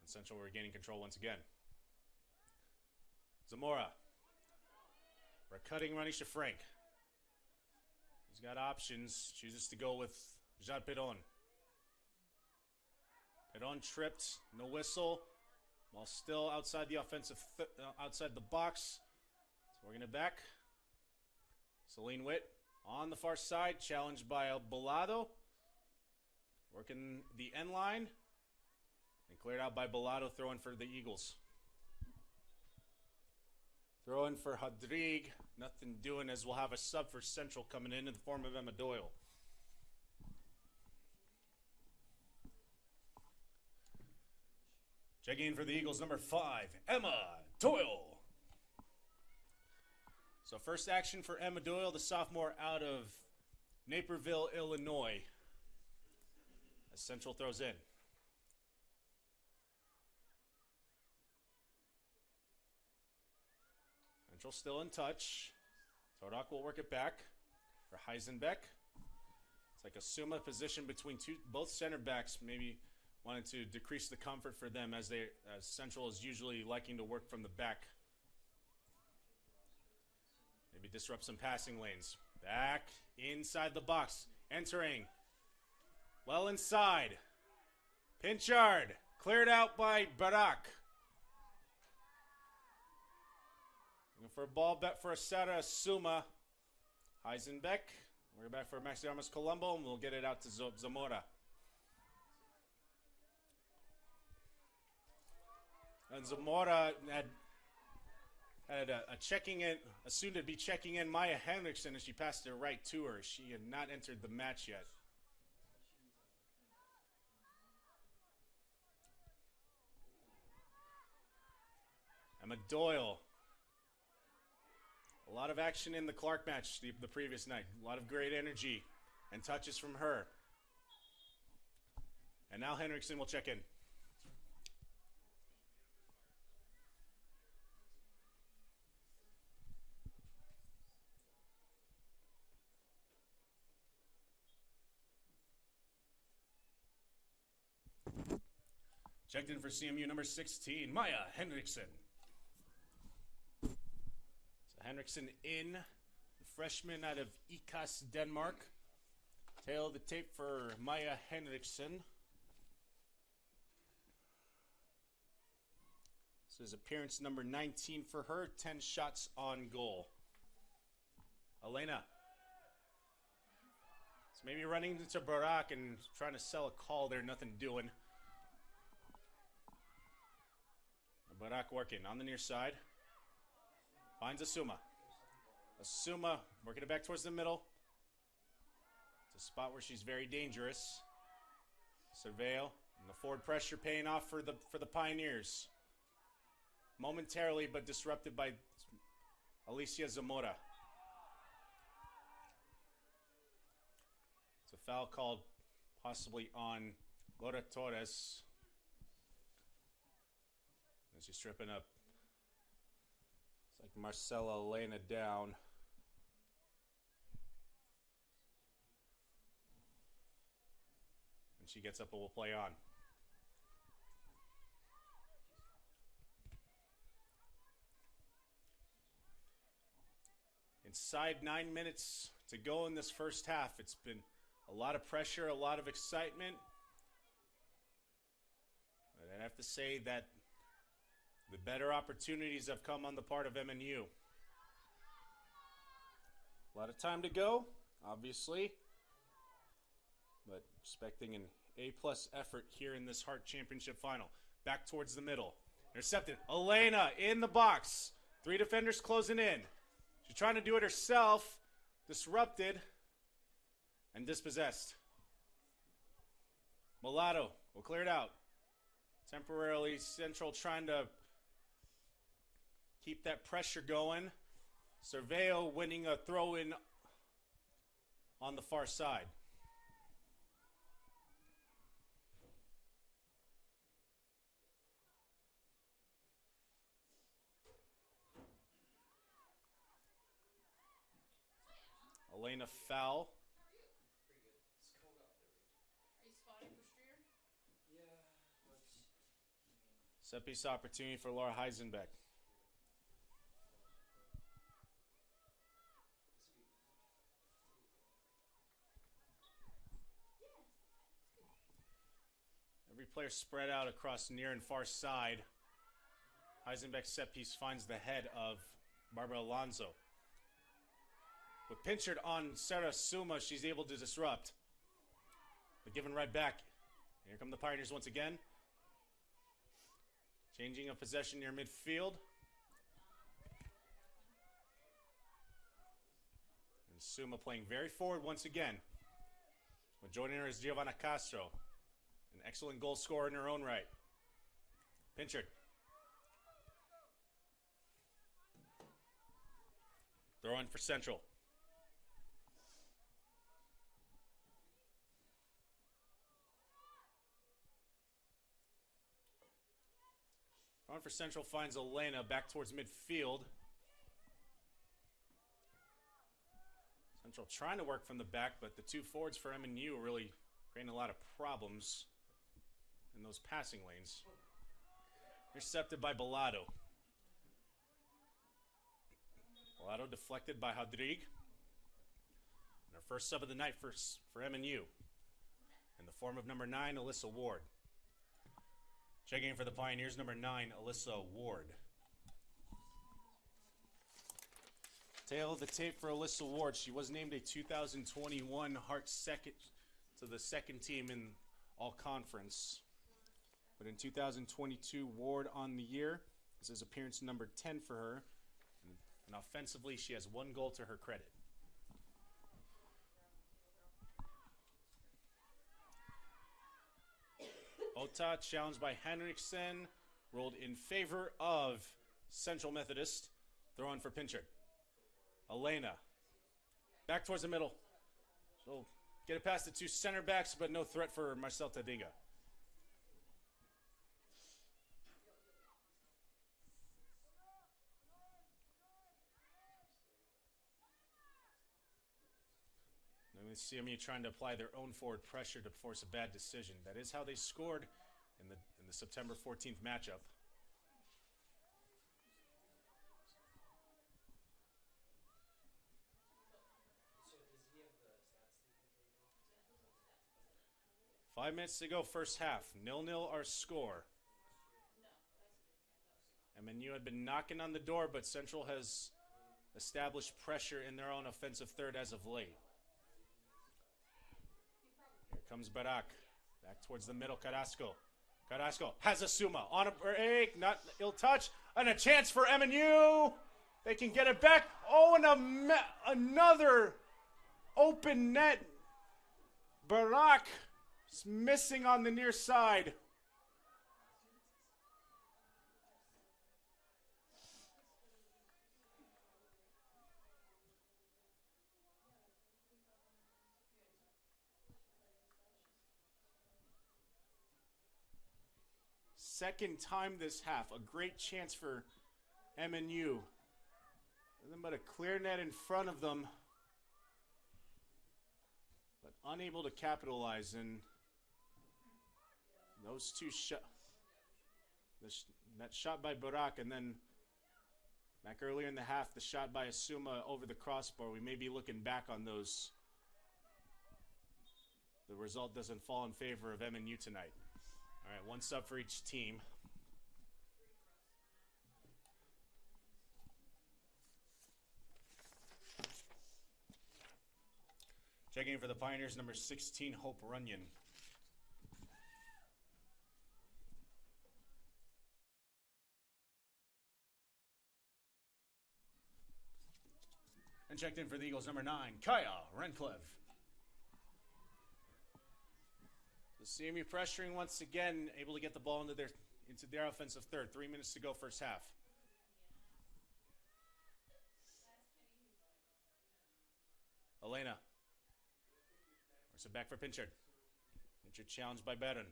And Central regaining control once again. Zamora. For a cutting Ranisha Frank. He's got options. Chooses to go with Jean Perron. Perron tripped. No whistle. While still outside the offensive, outside the box. So working it back. Celine Witt on the far side. Challenged by Bolado. Working the end line. And cleared out by Bolado. Throwing for the Eagles. Throw in for Hadrig. Nothing doing, as we'll have a sub for Central coming in the form of Emma Doyle. Checking in for the Eagles, number 5, Emma Doyle. So first action for Emma Doyle, the sophomore out of Naperville, Illinois. As Central throws in. Central still in touch. Torak will work it back for Heisenbeck. It's like a Suma position between both center backs. Maybe wanted to decrease the comfort for them as Central is usually liking to work from the back. Maybe disrupt some passing lanes. Back inside the box. Entering. Well inside. Pinchard. Cleared out by Barak. For a ball bet for Asara Suma. Heisenbeck. We're back for Maxiamas Colombo, and we'll get it out to Zamora. And Zamora had a checking in, assumed to be checking in Maya Henriksen, and she passed it right to her. She had not entered the match yet. Emma Doyle. A lot of action in the Clark match the previous night. A lot of great energy and touches from her. And now Henriksen will check in. Checked in for CMU number 16, Maya Henriksen. Henriksen in, the freshman out of Ikast, Denmark. Tail of the tape for Maya Henriksen. This is appearance number 19 for her, 10 shots on goal. Elena. So maybe running into Barak and trying to sell a call there, nothing doing. Barak working on the near side. Finds Asuma. Asuma working it back towards the middle. It's a spot where she's very dangerous. Surveil. And the forward pressure paying off for the Pioneers. Momentarily, but disrupted by Alicia Zamora. It's a foul called possibly on Laura Torres. And she's tripping up like Marcella Elena down. And she gets up and will play on. Inside 9 minutes to go in this first half. It's been a lot of pressure, a lot of excitement. But I have to say that the better opportunities have come on the part of MNU. A lot of time to go, obviously. But expecting an A-plus effort here in this Hart Championship final. Back towards the middle. Intercepted. Elena in the box. 3 defenders closing in. She's trying to do it herself. Disrupted. And dispossessed. Mulatto will clear it out. Temporarily, Central trying to keep that pressure going. Cerveo winning a throw-in on the far side. Elena foul. Set piece opportunity for Laura Heisenbeck. Every player spread out across near and far side. Heisenbeck's set piece finds the head of Barbara Alonso. But pinchered on Sarah Suma, she's able to disrupt. But given right back. Here come the Pioneers once again. Changing of possession near midfield. And Suma playing very forward once again. But joining her is Giovanna Castro. An excellent goal scorer in her own right. Pinchered. Throw in for Central. On for Central finds Elena back towards midfield. Central trying to work from the back, but the two forwards for MNU are really creating a lot of problems in those passing lanes. Intercepted by Bellado. Bellado deflected by Hadrig. And our first sub of the night for MNU. In the form of number 9, Alyssa Ward. Checking in for the Pioneers, number 9, Alyssa Ward. Tail of the tape for Alyssa Ward. She was named a 2021 Hart second to the second team in all conference. But in 2022, Ward on the year. This is appearance number 10 for her. And offensively, she has 1 goal to her credit. Ota challenged by Henriksen, rolled in favor of Central Methodist. Throw on for Pinchard. Elena, back towards the middle. So get it past the 2 center backs, but no threat for Marcel Tadinga. CMU trying to apply their own forward pressure to force a bad decision. That is how they scored in the September 14th matchup. So does he have the stats? 5 minutes to go, first half. 0-0 our score. MNU had been knocking on the door, but Central has established pressure in their own offensive third as of late. Here comes Barak. Back towards the middle, Carrasco. Carrasco has a Suma on a break, not ill touch, and a chance for MNU. They can get it back. Oh, and another open net. Barak is missing on the near side. Second time this half. A great chance for MNU Nothing but a clear net in front of them, but unable to capitalize. And those two shots, that shot by Barak, and then back earlier in the half, the shot by Asuma over the crossbar. We may be looking back on those. The result doesn't fall in favor of MNU tonight. All right, one sub for each team. Checking in for the Pioneers, number 16, Hope Runyon. And checked in for the Eagles, number 9, Kaya Renclev. So CMU pressuring once again, able to get the ball into their offensive third. 3 minutes to go, first half. Elena. Works it back for Pinchard. Pinchard challenged by Barron.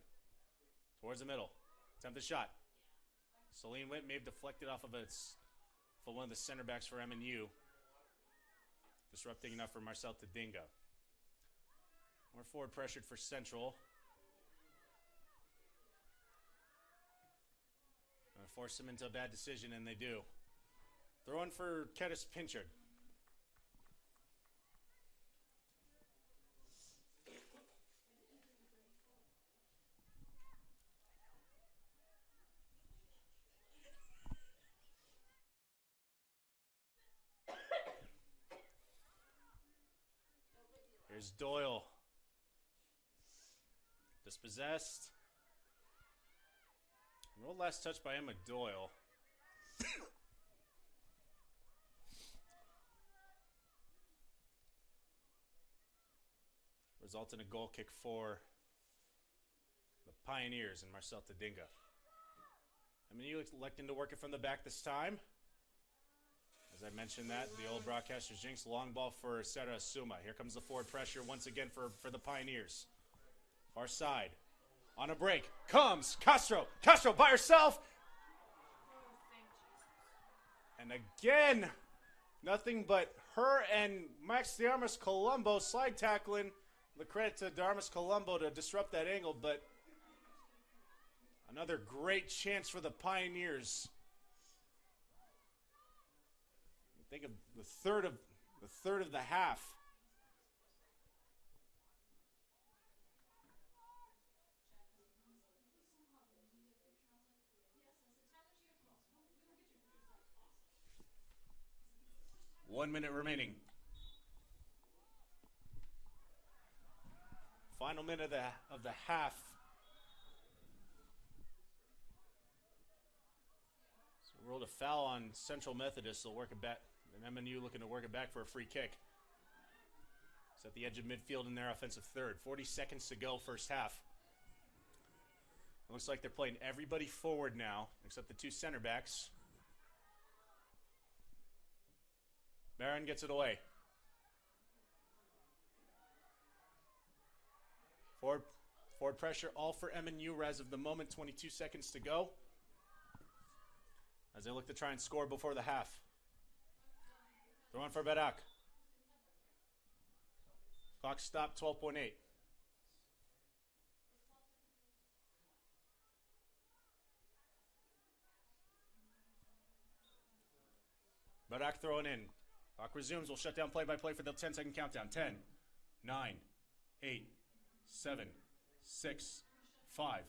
Towards the middle. Attempted shot. Celine Witt may have deflected off of one of the center backs for MNU. Disrupting enough for Marcel Tadinga. More forward pressured for Central. Gonna force them into a bad decision, and they do. Throw in for Kedis Pinchard. Here's Doyle. Dispossessed. Rolled last touch by Emma Doyle. Result in a goal kick for the Pioneers and Marcel Tadinga. MNU electing to work it from the back this time. As I mentioned that, the old broadcaster's jinx, long ball for Sarah Asuma. Here comes the forward pressure once again for the Pioneers. Far side. On a break. Comes Castro. Castro by herself. And again, nothing but her and Max Diarmas Colombo slide tackling. The credit to Diarmas Colombo to disrupt that angle, but another great chance for the Pioneers. Think of the third of the half. One minute remaining. Final minute of the half. So we rolled a foul on Central Methodist. They'll work it back. And MNU looking to work it back for a free kick. It's at the edge of midfield in their offensive third. 40 seconds to go, first half. It looks like they're playing everybody forward now, except the two center backs. Barron gets it away. Forward pressure, all for MNU as of the moment. 22 seconds to go. As they look to try and score before the half. Throw in for Barak. Clock stopped, 12.8. Barak throwing in. Clock resumes. We'll shut down play-by-play for the 10-second countdown. 10, 9, 8, 7, 6, 5,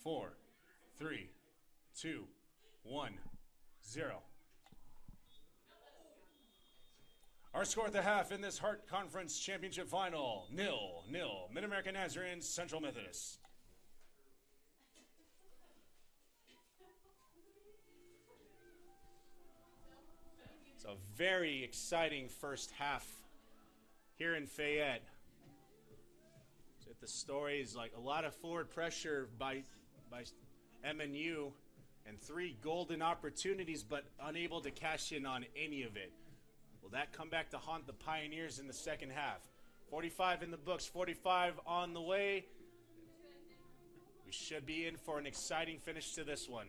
4, 3, 2, 1, 0. Our score at the half in this Hart Conference Championship Final, 0-0. MidAmerica Nazarene, Central Methodist. It's a very exciting first half here in Fayette. So the story is like a lot of forward pressure by MNU and 3 golden opportunities, but unable to cash in on any of it. Will that come back to haunt the Pioneers in the second half? 45 in the books, 45 on the way. We should be in for an exciting finish to this one.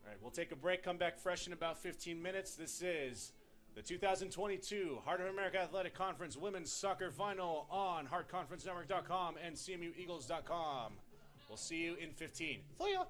All right, we'll take a break, come back fresh in about 15 minutes. This is The 2022 Heart of America Athletic Conference Women's Soccer Final on HeartConferenceNetwork.com and CMUEagles.com. We'll see you in 15. See ya!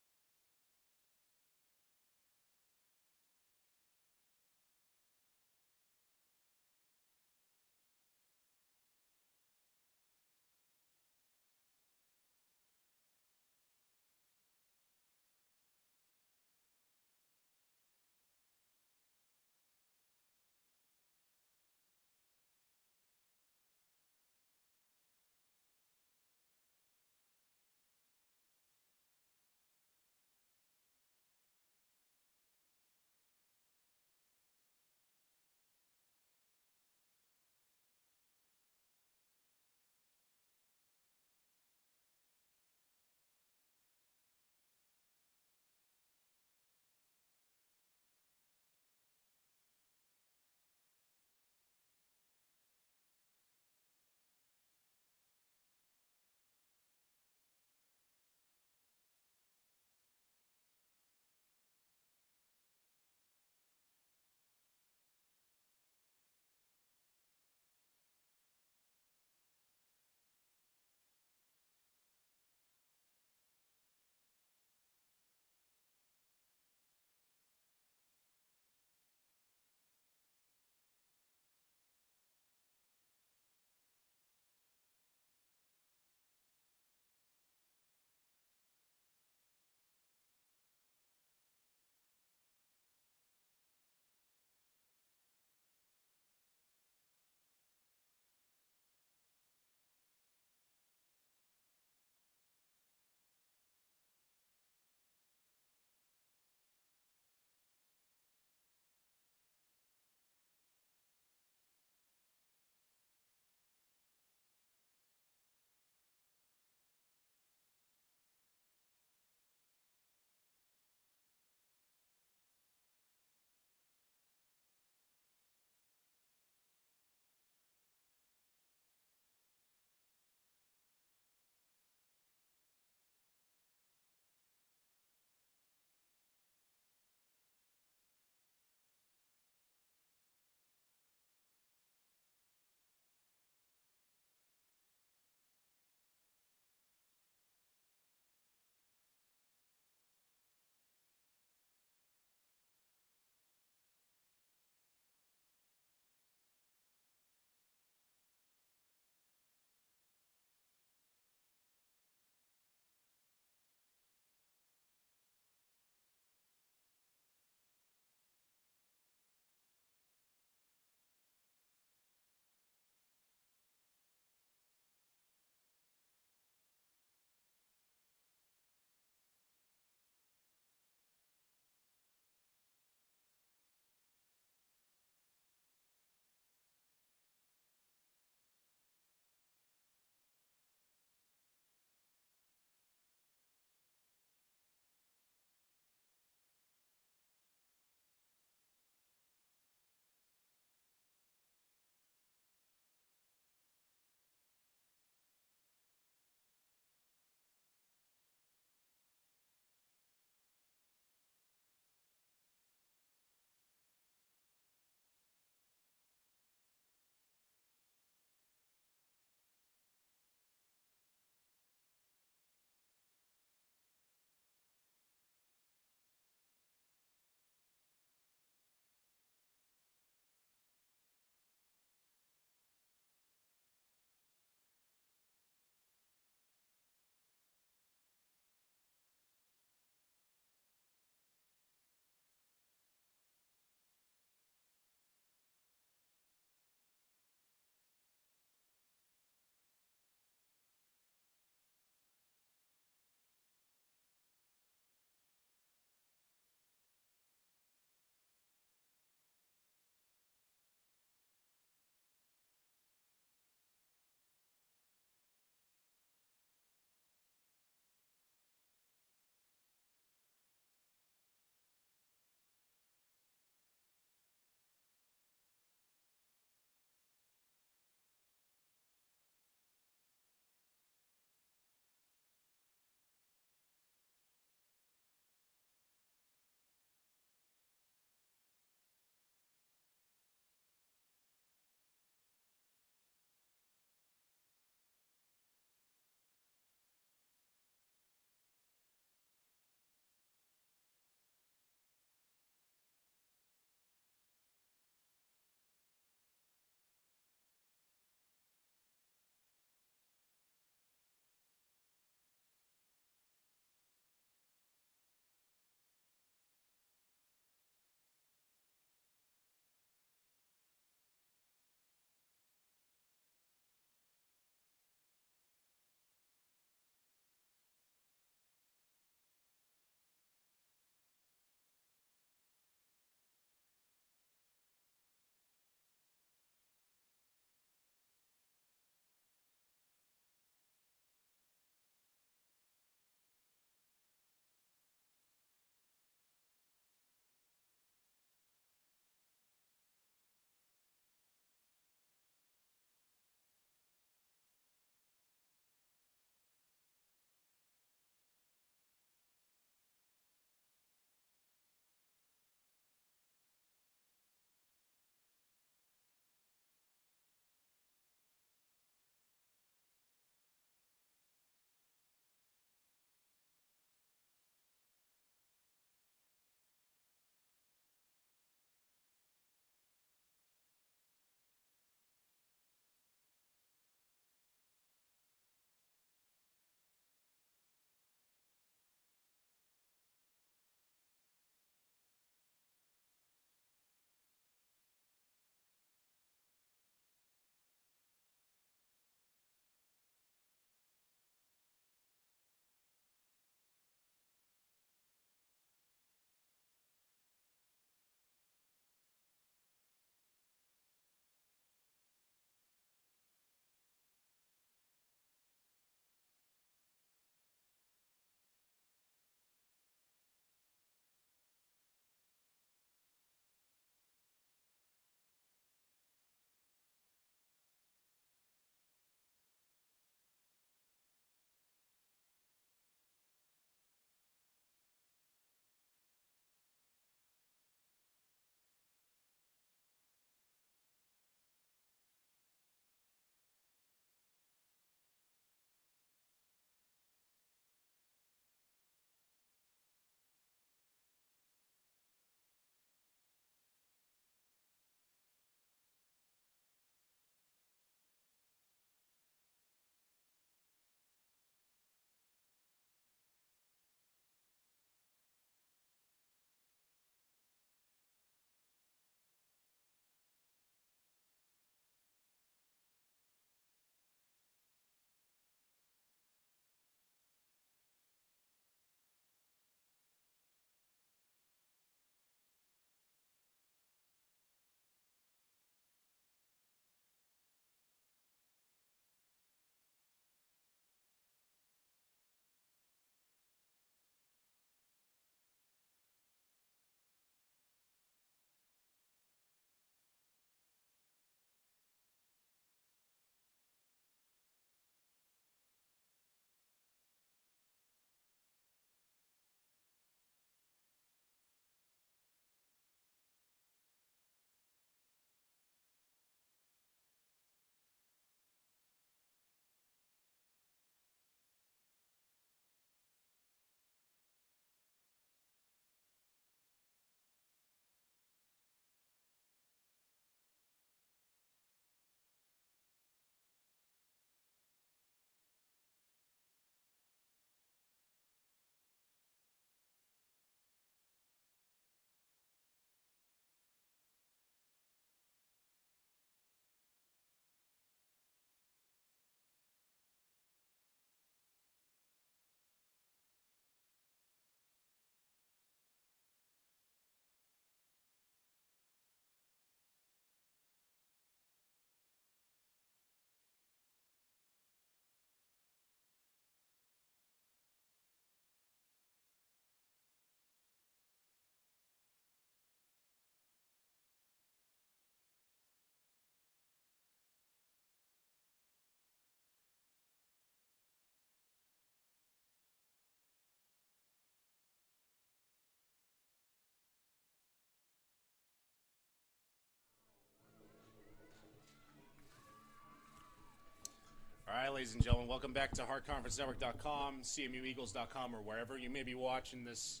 All right, ladies and gentlemen, welcome back to HeartConferenceNetwork.com, CMUEagles.com, or wherever you may be watching this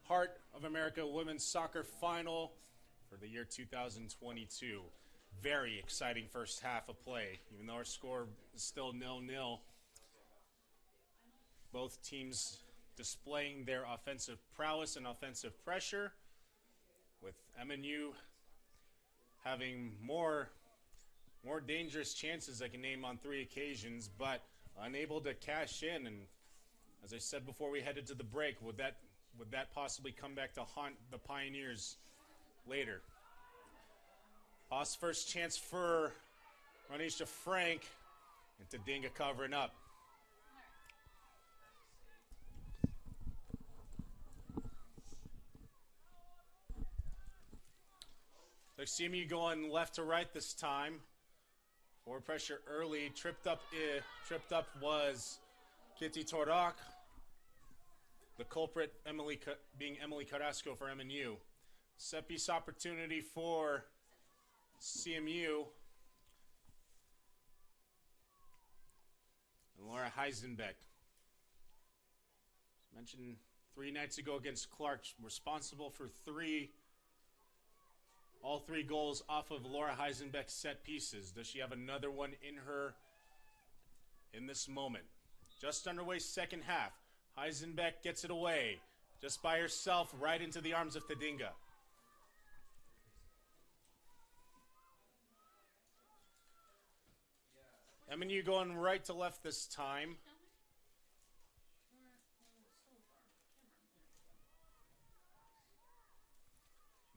Heart of America Women's Soccer Final for the year 2022. Very exciting first half of play. Even though our score is still 0-0, both teams displaying their offensive prowess and offensive pressure, with MNU having more dangerous chances I can name on 3 occasions, but unable to cash in. And as I said before we headed to the break, would that possibly come back to haunt the Pioneers later? Haas first chance for Ranisha Frank, and Tadinga covering up. So CMU going left to right this time. Forward pressure early. Tripped up was Kitty Torak. The culprit being Emily Carrasco for MNU. Set piece opportunity for CMU. And Laura Heisenbeck. As mentioned 3 nights ago against Clark, responsible for all 3 goals off of Laura Heisenbeck's set pieces. Does she have another one in her in this moment? Just underway second half. Heisenbeck gets it away. Just by herself, right into the arms of Tadinga. MNU going right to left this time.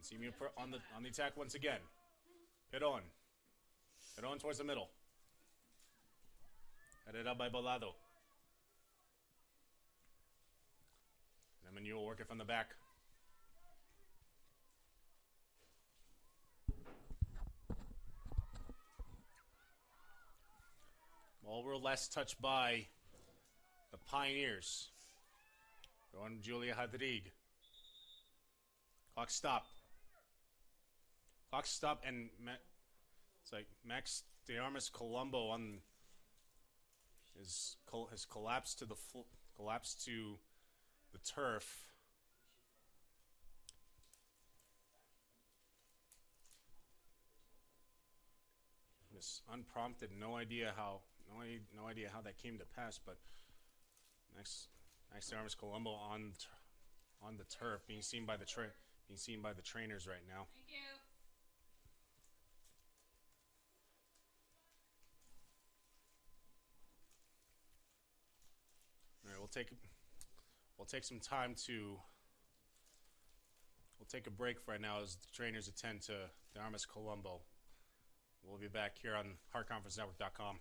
CMU on the attack once again. Hit on towards the middle. Headed up by Bolado. And MNU will work it from the back. Ball were last touched by the Pioneers. Going Julia Hadrig. Clock stop. Clock stop, and it's like Max de Armas Colombo has collapsed to the turf. Just unprompted, no idea how that came to pass, but Max de Armas Colombo on the turf, being seen by the trainers right now. Thank you. All right, we'll take some time to. We'll take a break right now as the trainers attend to De Armas Colombo. We'll be back here on HeartConferenceNetwork.com.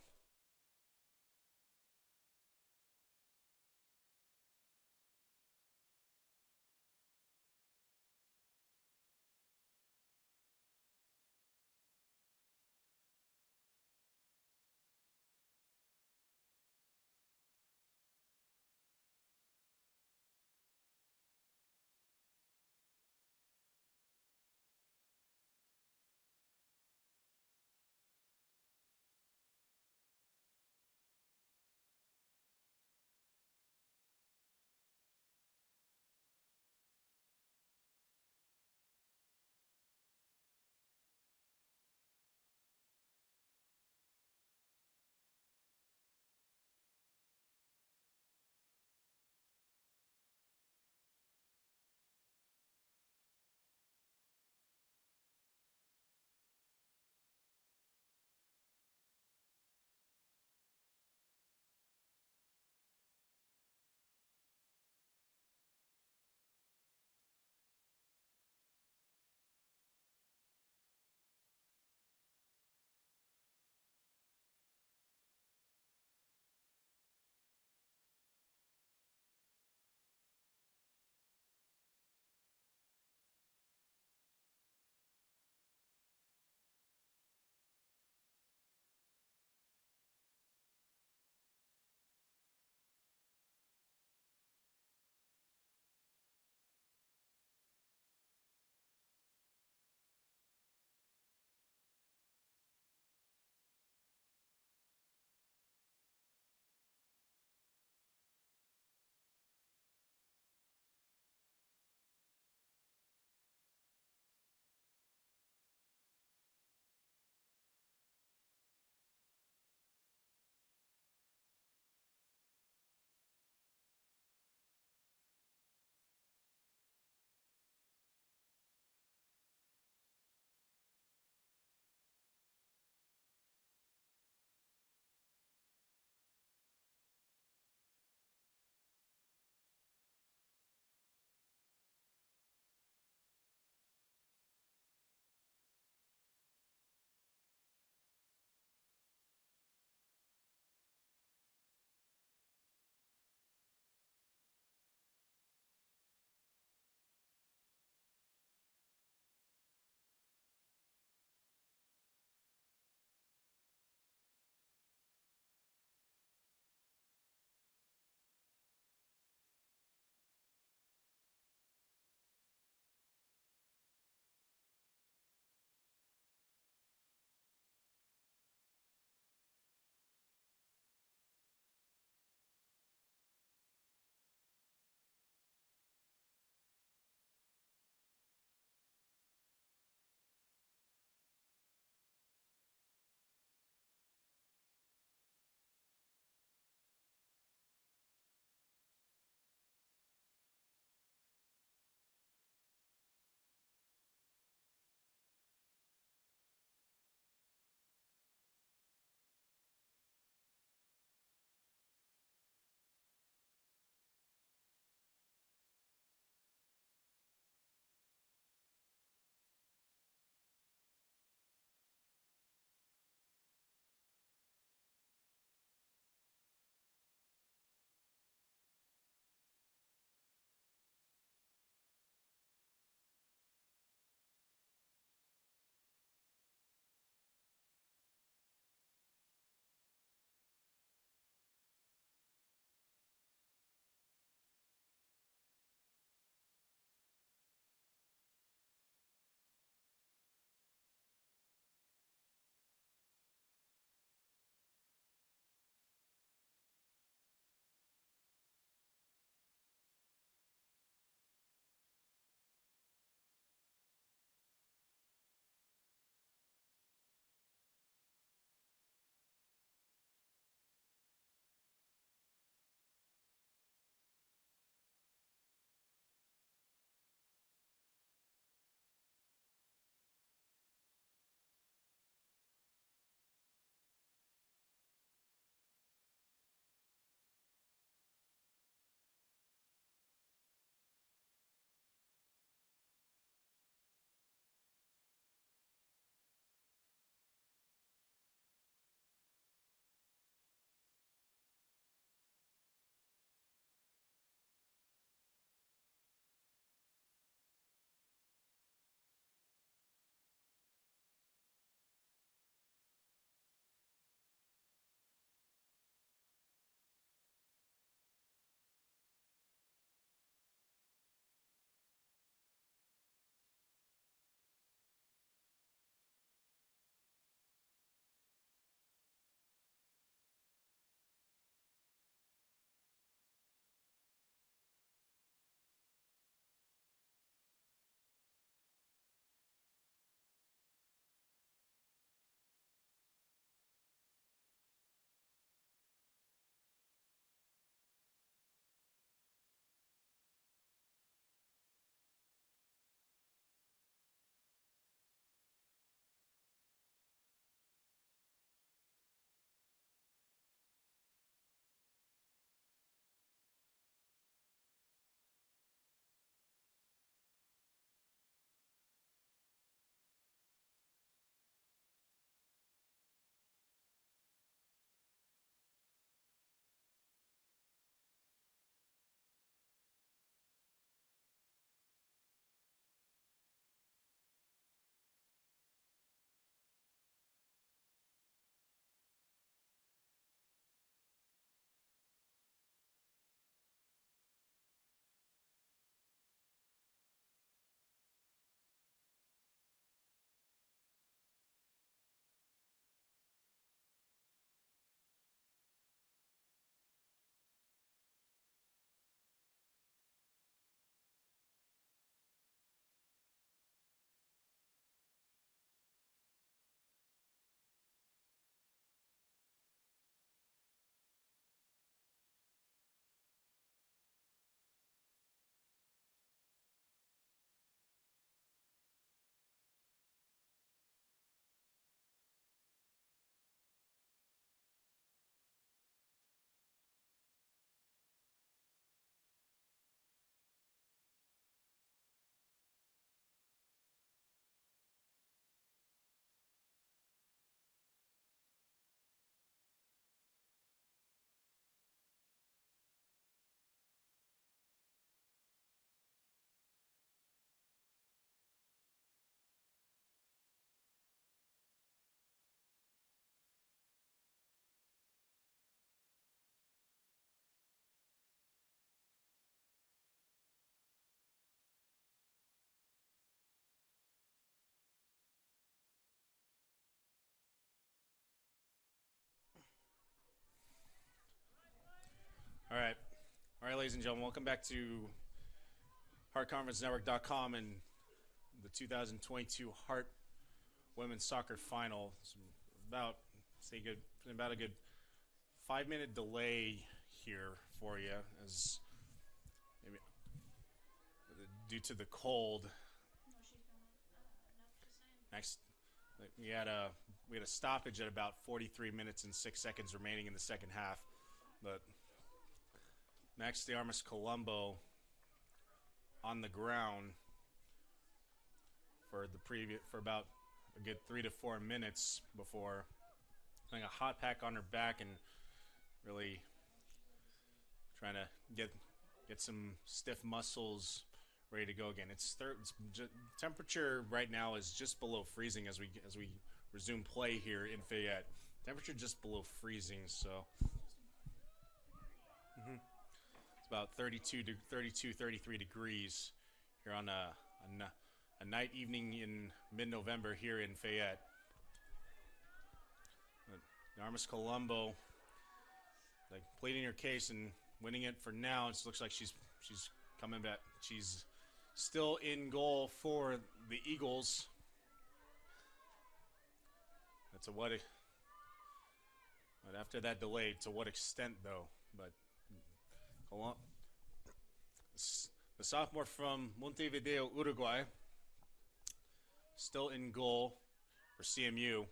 ladies and gentlemen. Welcome back to HeartConferenceNetwork.com and the 2022 Heart Women's Soccer Final. It's about a good 5-minute delay here for you, as maybe due to the cold. Next, we had a stoppage at about 43 minutes and 6 seconds remaining in the second half, but Max de Armas Colombo on the ground for about a good 3 to 4 minutes before putting a hot pack on her back and really trying to get some stiff muscles ready to go again. Temperature right now is just below freezing as we resume play here in Fayette. Temperature just below freezing, so it's about 33 degrees here on a night evening in mid-November here in Fayette. Armas Colombo, like, pleading her case and winning it for now. It looks like she's coming back. She's still in goal for the Eagles. But after that delay, to what extent though? But the sophomore from Montevideo, Uruguay, still in goal for CMU.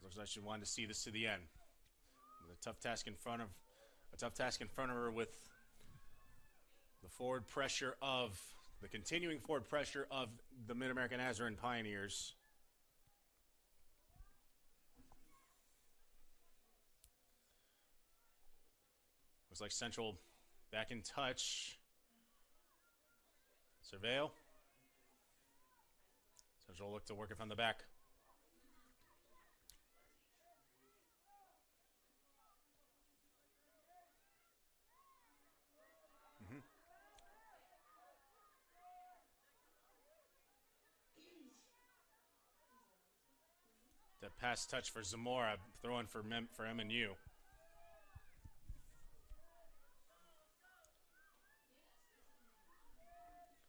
Looks like she wanted to see this to the end. With a tough task in front of her with the continuing forward pressure of the MidAmerica Nazarene Pioneers. Looks like Central back in touch. Surveil. Central look to work it from the back. That pass touch for Zamora, throwing for MNU.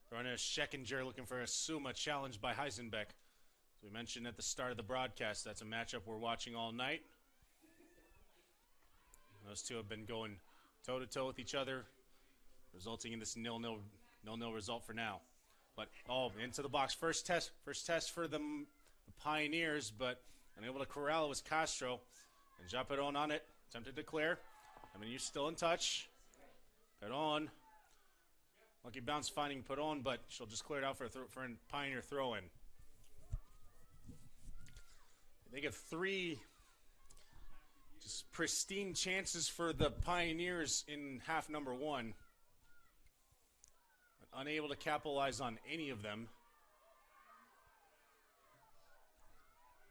Throwing a Scheckinger, looking for a Suma, challenged by Heisenbeck. As we mentioned at the start of the broadcast, that's a matchup we're watching all night. Those two have been going toe-to-toe with each other, resulting in this 0-0 result for now. But, into the box. First test for the Pioneers, but unable to corral it was Castro. And Japeron on it, attempted to clear. MNU still in touch. Peron. Lucky bounce finding Peron, but she'll just clear it out for a Pioneer throw-in. They get 3 just pristine chances for the Pioneers in half number 1. But unable to capitalize on any of them.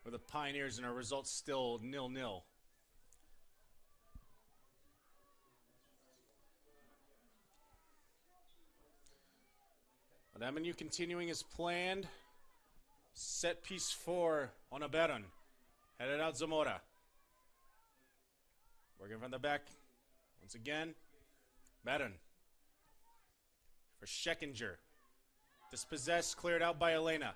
For the Pioneers, and our results still 0-0. But MNU continuing as planned. Set piece for Onaberon. Headed out Zamora. Working from the back. Once again. Beron. For Scheckinger. Dispossessed, cleared out by Elena.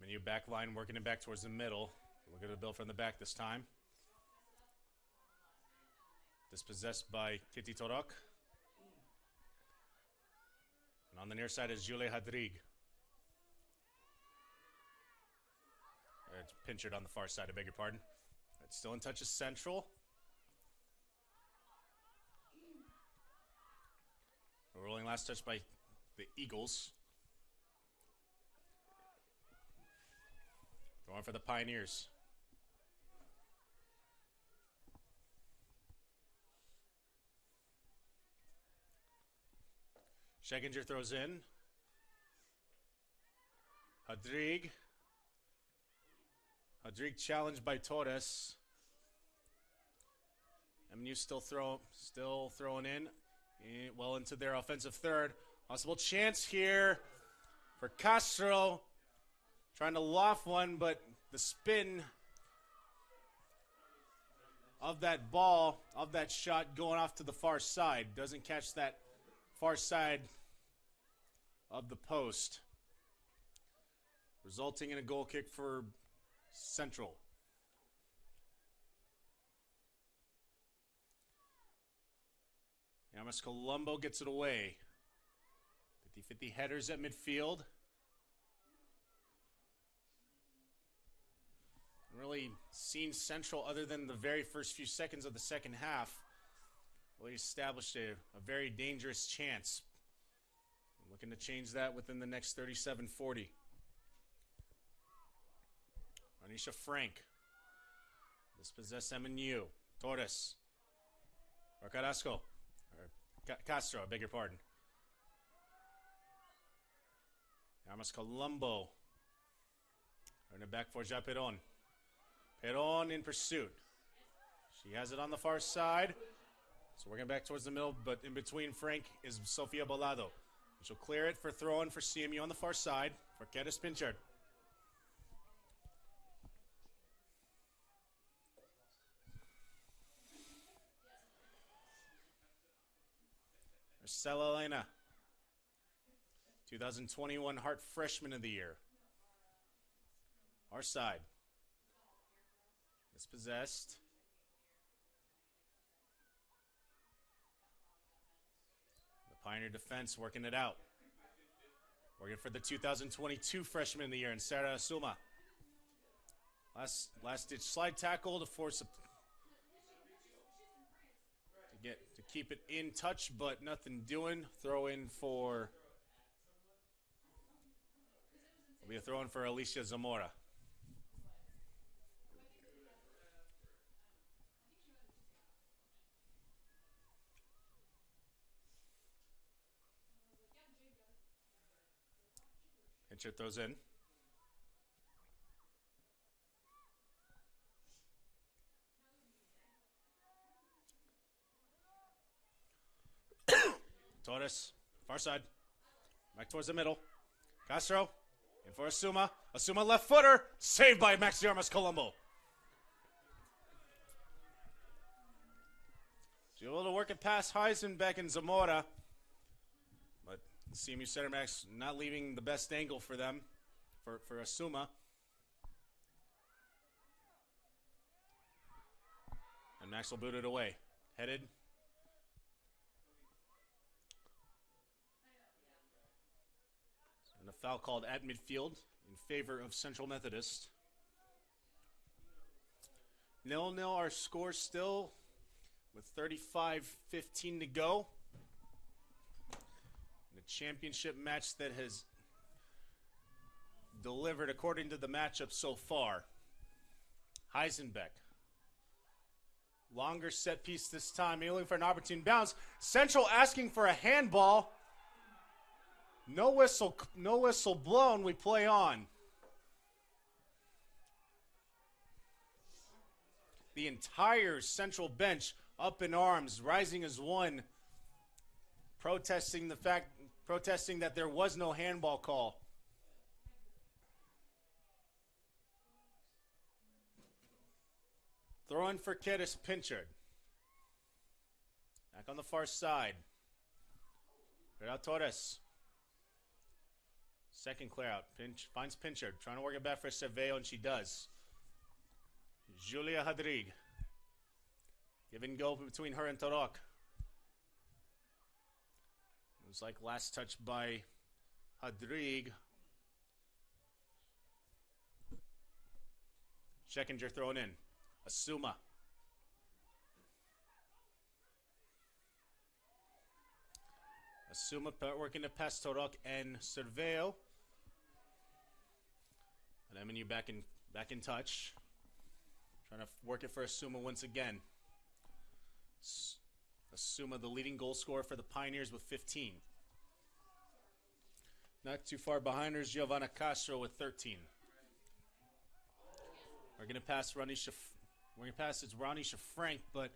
MNU back line working it back towards the middle. Look at the bill from the back this time. Dispossessed by Kitty Torok. And on the near side is Julie Hadrig. It's Pinchard on the far side, I beg your pardon. It's still in touch as Central. A rolling last touch by the Eagles. Going for the Pioneers. Schekinger throws in. Hadrig. Hadrig challenged by Torres. MU still throwing in. Well into their offensive third. Possible chance here for Castro. Trying to loft one, but the spin of that ball, of that shot going off to the far side. Doesn't catch that far side of the post. Resulting in a goal kick for Central. Yamas Colombo gets it away. 50-50 headers at midfield. Really seen Central, other than the very first few seconds of the second half, really established a very dangerous chance. Looking to change that within the next 37-40. Anisha Frank. Dispossess MNU. Torres. Or Carrasco. Or Castro, I beg your pardon. Yamas Colombo. Turn it back for Japeron. Peron in pursuit. She has it on the far side. So working back towards the middle, but in between Frank is Sofia Bolado. She'll clear it for throw-in for CMU on the far side for Kedis Pinchard. Marcela Elena, 2021 Hart Freshman of the Year. Our side. Dispossessed. The Pioneer defense working it out. Working for the 2022 Freshman of the Year in Sarah Asuma. Last ditch slide tackle to force to keep it in touch, but nothing doing. Throw in for. Will be a throw in for Alicia Zamora. Pincher throws in. Torres, far side. Back towards the middle. Castro, in for Asuma. Asuma left footer. Saved by Maxi Armas Colombo. She's able to work it past Heisenbeck and Zamora. But CMU center backs not leaving the best angle for them, for Asuma. And Max will boot it away. Headed. And a foul called at midfield in favor of Central Methodist. 0-0 our score still with 35-15 to go. In a championship match that has delivered according to the matchup so far. Heisenbeck. Longer set piece this time, looking for an opportune bounce. Central asking for a handball. No whistle blown. We play on. The entire Central bench up in arms, rising as one, protesting that there was no handball call. Throw in for Kedis Pinchard. Back on the far side. Clear out Torres. Second clear out. Finds Pinchard. Trying to work it back for Cerveo, and she does. Julia Hadrig. Give and go between her and Torok. It was like last touch by Hadrig. Schekinger thrown in. Asuma. Asuma working to pass Torok and Cerveo. And MNU back in touch. Trying to work it for Asuma once again. Asuma, the leading goal scorer for the Pioneers with 15. Not too far behind her is Giovanna Castro with 13. We're going to pass it's Ronisha Frank, but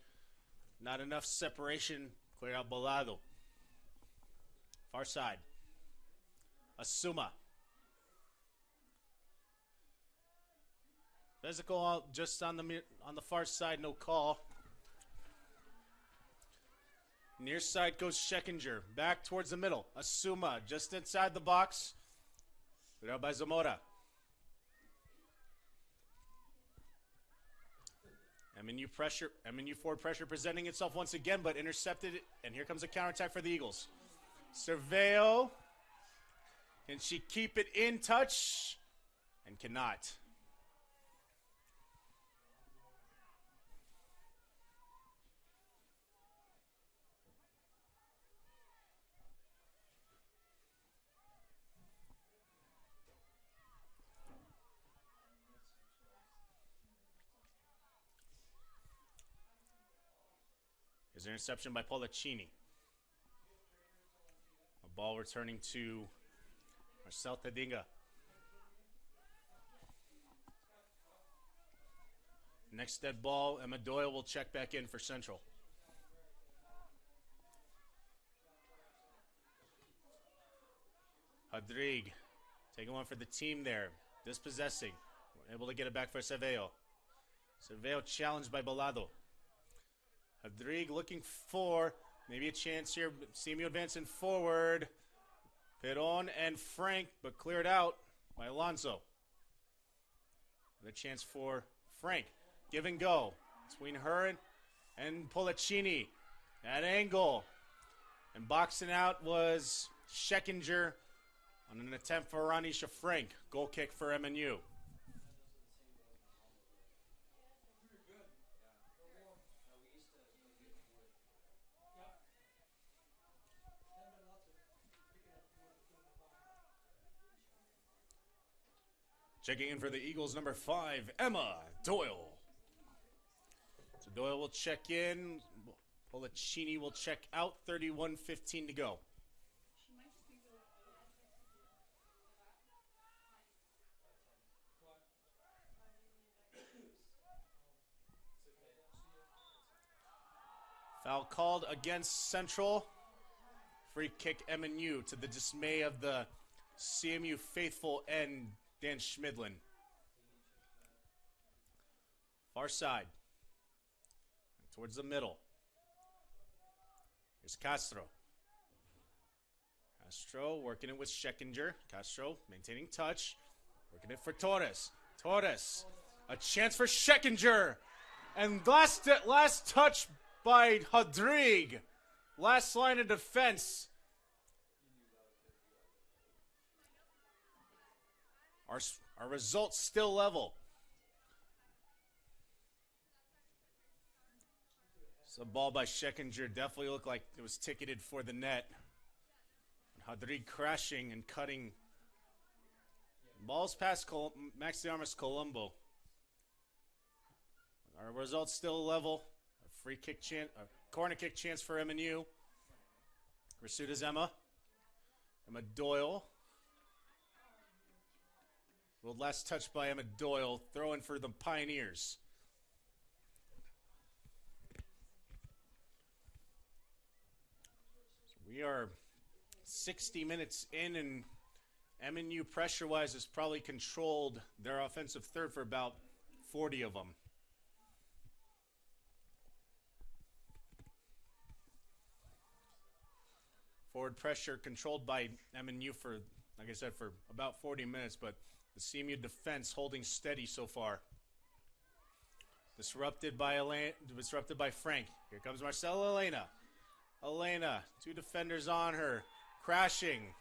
not enough separation. Clear out Bolado. Far side. Asuma. Physical just on the far side, no call. Near side goes Schekinger. Back towards the middle. Asuma just inside the box. Put out by Zamora. MNU forward pressure presenting itself once again, but intercepted. And here comes a counterattack for the Eagles. Cerveo. Can she keep it in touch? And cannot. There's an interception by Polacchini. A ball returning to Marcel Tedinga. Next dead ball, Emma Doyle will check back in for Central. Hadrig taking one for the team there. Dispossessing. We're able to get it back for Cerveo. Cerveo challenged by Bolado. Hadrig looking for maybe a chance here. CMU advancing forward. Peron and Frank, but cleared out by Alonso. The chance for Frank. Give and go between her and Polacchini. At angle. And boxing out was Schekinger on an attempt for Ronisha Frank. Goal kick for MNU. Checking in for the Eagles, number 5, Emma Doyle. So Doyle will check in. Polacchini will check out. 31:15 to go. Foul called against Central. Free kick MNU to the dismay of the CMU faithful and Dan Schmidlin. Far side. Towards the middle. Here's Castro. Castro working it with Schekinger. Castro maintaining touch. Working it for Torres. Torres. A chance for Schekinger. And last touch by Hadrig. Last line of defense. Our results still level. So ball by Schekinger definitely looked like it was ticketed for the net. Hadrig crashing and cutting. Balls past Maxiarmas Colombo. Our results still level. A free kick chance, a corner kick chance for MNU. Pursued is Emma. Emma Doyle. Well, last touch by Emma Doyle, throwing for the Pioneers. So we are 60 minutes in, and MNU pressure-wise has probably controlled their offensive third for about 40 of them. Forward pressure controlled by MNU for, like I said, for about 40 minutes, but the CMU defense holding steady so far. Disrupted by Frank. Here comes Marcela Elena. Elena, 2 defenders on her. Crashing.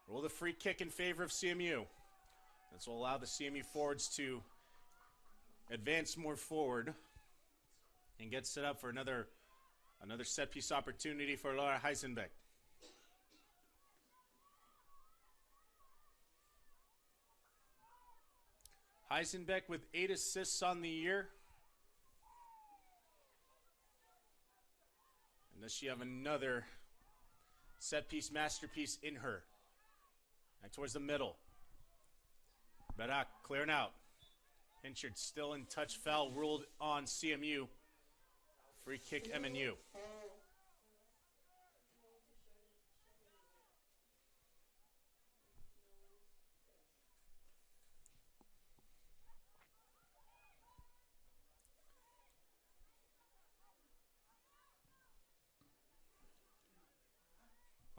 Roll the free kick in favor of CMU. This will allow the CMU forwards to advance more forward and get set up for another set piece opportunity for Laura Heisenbeck. Heisenbeck with 8 assists on the year. And does she have another Set piece masterpiece in her. Back towards the middle. Barak clearing out. Hinchard still in touch, foul ruled on CMU. Free kick MNU.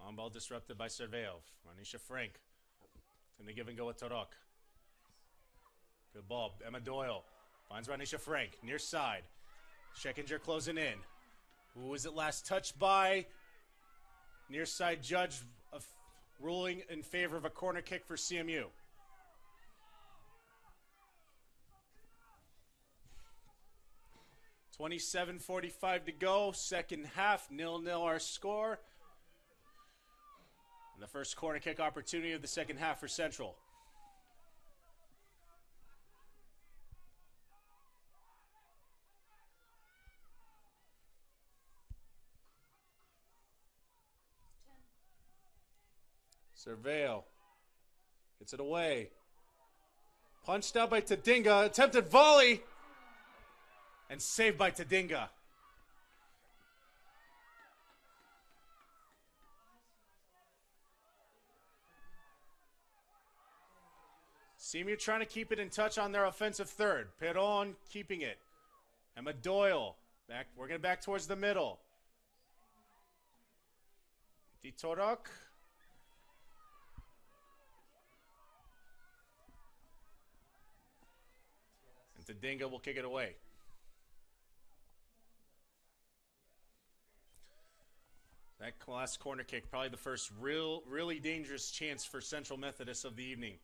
On ball disrupted by Serveov. Ranisha Frank. And they give and go with Torok. Good ball. Emma Doyle finds Ranisha Frank. Near side. Schekinger closing in. Who was it last touched by? Near side judge of ruling in favor of a corner kick for CMU. .27:45 to go. Second half. 0-0 our score. And the first corner kick opportunity of the second half for Central. Surveil gets it away. Punched out by Tadinga. Attempted volley. And saved by Tadinga. CMU trying to keep it in touch on their offensive third. Perron keeping it. Emma Doyle. Working it back towards the middle. Titorok. And Tadinga will kick it away. That last corner kick, probably the first really dangerous chance for Central Methodist of the evening.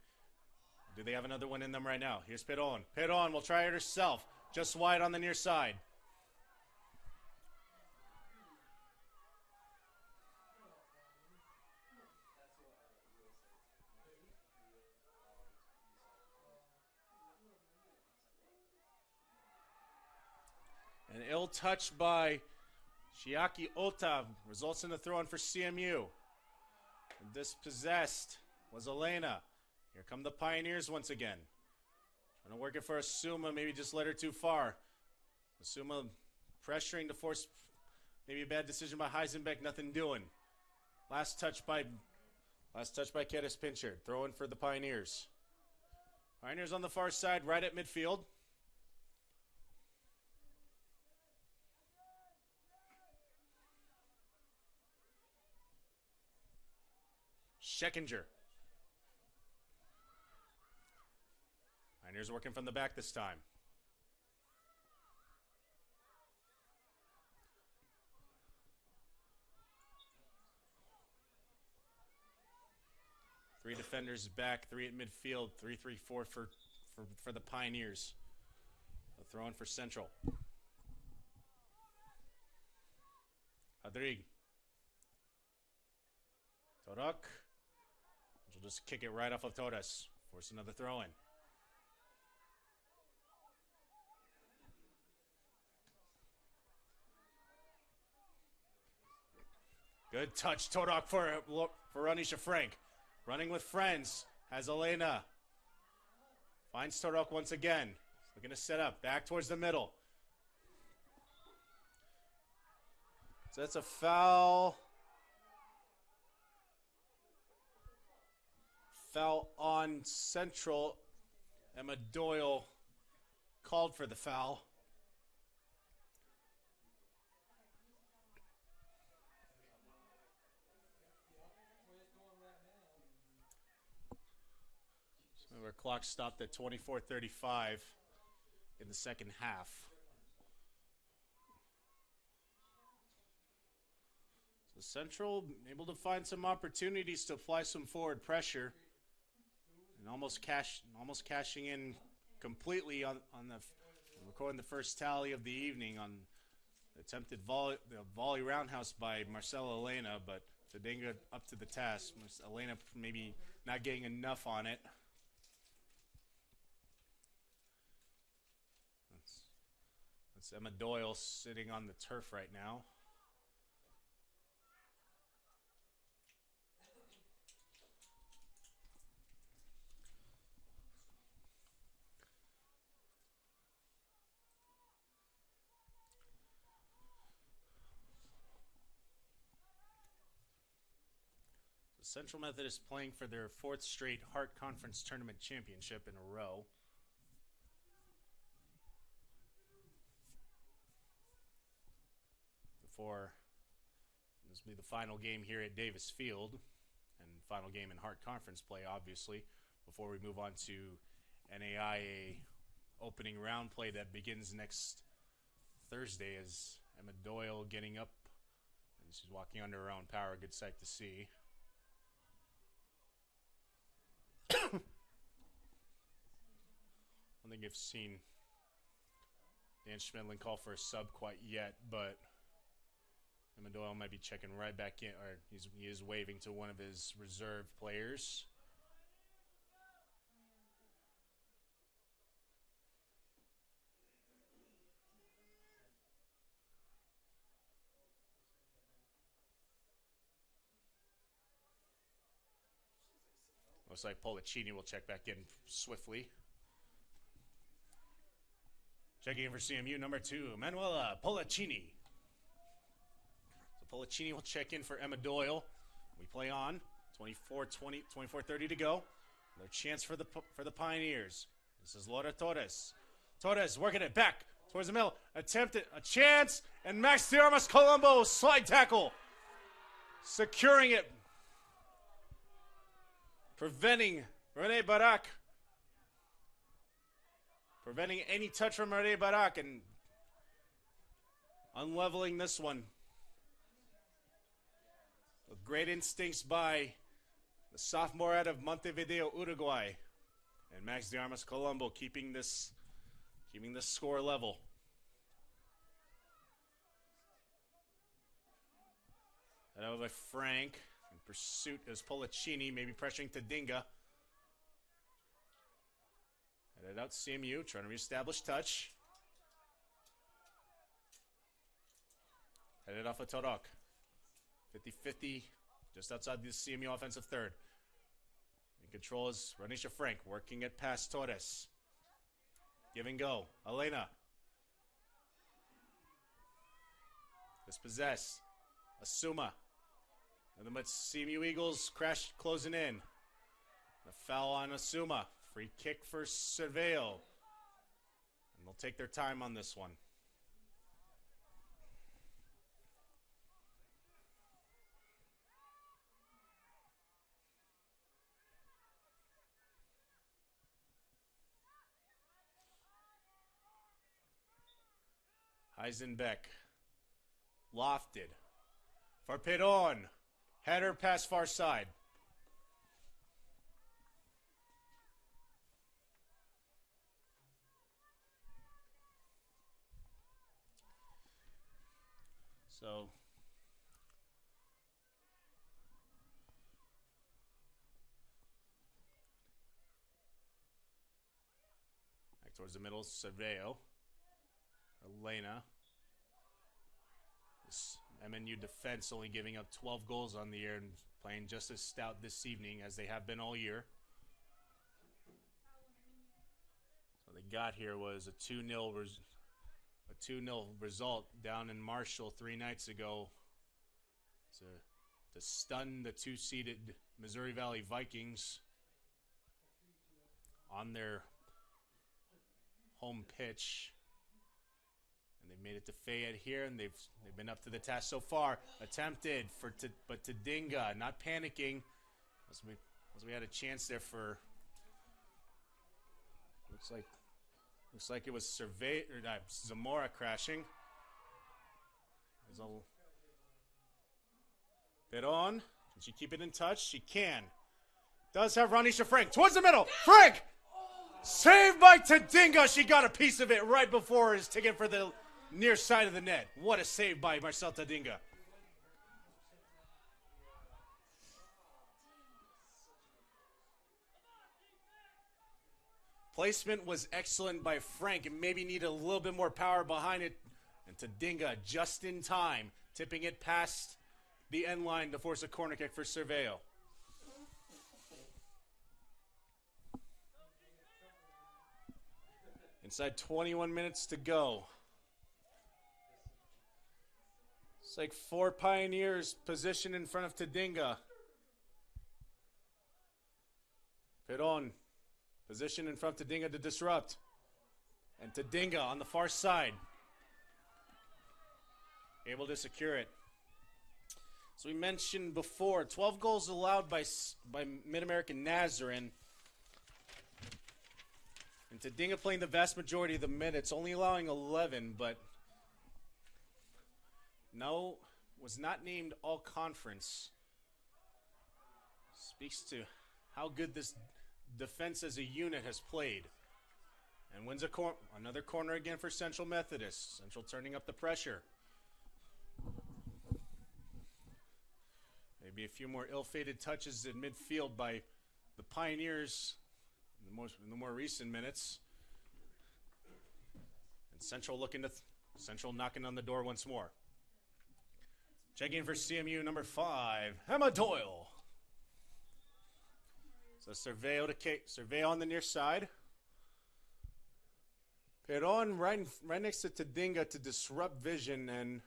Do they have another one in them right now? Here's Perron. Perron will try it herself. Just wide on the near side. An ill touch by Shiaki Ota results in the throw-in for CMU. And dispossessed was Elena. Here come the Pioneers once again. Trying to work it for Asuma, maybe just let her too far. Asuma pressuring to force maybe a bad decision by Heisenbeck, nothing doing. Last touch by Ketis Pinchard. Throw in for the Pioneers. Pioneers on the far side, right at midfield. Schekinger. Pioneers working from the back this time. Three defenders back, three at midfield, 3-3-4 for the Pioneers. A throw in for Central. Hadrig. Torok. She'll just kick it right off of Torres. Force another throw in. Good touch, Torok for Ranisha Frank. Running with friends. Has Elena. Finds Torok once again. Looking to set up. Back towards the middle. So that's a foul. Foul on Central. Emma Doyle called for the foul. Our clock stopped at 24:35 in the second half. So Central able to find some opportunities to apply some forward pressure, and almost cashing in completely on the recording the first tally of the evening on the attempted volley roundhouse by Marcela Elena, but Tadinga up to the task. Elena maybe not getting enough on it. That's Emma Doyle sitting on the turf right now. Central Methodist playing for their 4th straight Hart Conference Tournament Championship in a row. Before this will be the final game here at Davis Field, and final game in Hart Conference play, obviously, before we move on to NAIA opening round play that begins next Thursday, as Emma Doyle getting up, and she's walking under her own power. Good sight to see. I don't think I've seen Dan Schmidlin call for a sub quite yet, but Emma Doyle might be checking right back in, or he is waving to one of his reserve players. Looks like Polacchini will check back in swiftly. Checking in for CMU, number 2, Manuela Polacchini. So Polacchini will check in for Emma Doyle. We play on. 24:30 to go. Another chance for the Pioneers. This is Laura Torres. Torres working it back towards the middle. Attempted a chance, and Max de Armas Colombo slide tackle, securing it, preventing Renee Barak. Preventing any touch from Renee Barak and unleveling this one. With great instincts by the sophomore out of Montevideo, Uruguay. And Max de Armas Colombo keeping this score level. And over Frank. In pursuit is Polacchini, maybe pressuring Tadinga. Headed out CMU, trying to reestablish touch. Headed off of Torok. 50-50, just outside the CMU offensive third. In control is Ranisha Frank, working it past Torres. Give and go. Elena. Dispossess. Asuma. And the CMU Eagles crash closing in. The foul on Asuma. Free kick for Cerveo. And they'll take their time on this one. Heisenbeck. Lofted. For Peron. Header past far side. So, back towards the middle, Cerveo. Elena. This MNU defense only giving up 12 goals on the year and playing just as stout this evening as they have been all year. So they got here was a 2-0 result down in Marshall 3 nights ago to stun the 2-seeded Missouri Valley Vikings on their home pitch. And they've made it to Fayette here, and they've been up to the task so far. Attempted but Tadinga not panicking. As we had a chance there for looks like it was Zamora crashing. Peron, can she keep it in touch? She can. Does have Ranisha Frank towards the middle. Frank! Saved by Tadinga. She got a piece of it right before his ticket for the near side of the net. What a save by Marcel Tadinga. Placement was excellent by Frank and maybe needed a little bit more power behind it. And Tadinga just in time, tipping it past the end line to force a corner kick for Cerveo. Inside 21 minutes to go. It's like 4 Pioneers positioned in front of Tadinga. Peron, position in front of Tadinga to disrupt. And Tadinga on the far side. Able to secure it. So we mentioned before, 12 goals allowed by MidAmerica Nazarene. And Tadinga playing the vast majority of the minutes, only allowing 11, but no, was not named all-conference. Speaks to how good this defense as a unit has played. And wins another corner again for Central Methodist. Central turning up the pressure. Maybe a few more ill-fated touches in midfield by the Pioneers in the more recent minutes. And Central Central knocking on the door once more. Checking for CMU number 5, Emma Doyle. So Surveyo on the near side. Peron right next to Tadinga to disrupt vision, and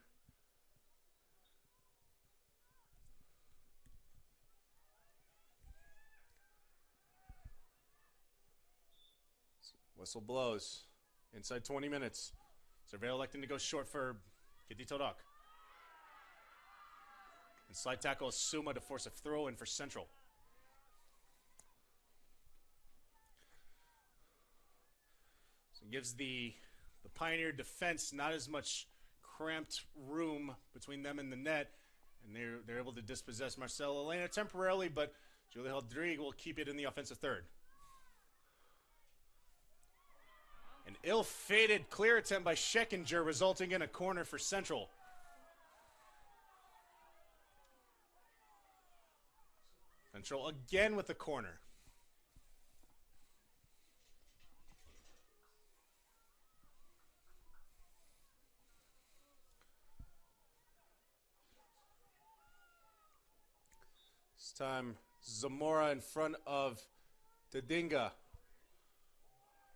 whistle blows. Inside 20 minutes. Surveyo electing to go short for Kitty Todak. And slide tackle Suma to force a throw in for Central. So it gives the Pioneer defense not as much cramped room between them and the net. And they're able to dispossess Marcelo Elena temporarily, but Julia Rodriguez will keep it in the offensive third. An ill-fated clear attempt by Scheckinger, resulting in a corner for Central. Central again with the corner. This time, Zamora in front of Tadinga.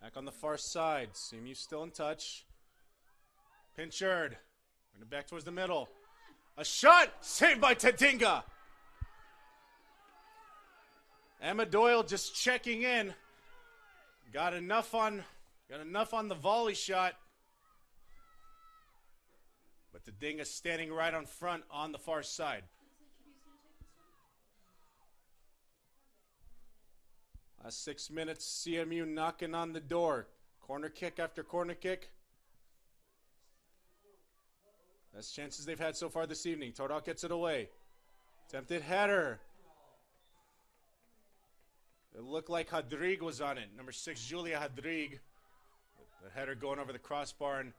Back on the far side. CMU still in touch. Pinchard. Bring it back towards the middle. A shot! Saved by Tadinga. Emma Doyle just checking in. Got enough on the volley shot. But Tadinga standing right on front on the far side. Last 6 minutes, CMU knocking on the door. Corner kick after corner kick. Best chances they've had so far this evening. Todak gets it away. Attempted header. It looked like Hadrig was on it. Number 6, Julia Hadrig. The header going over the crossbar. And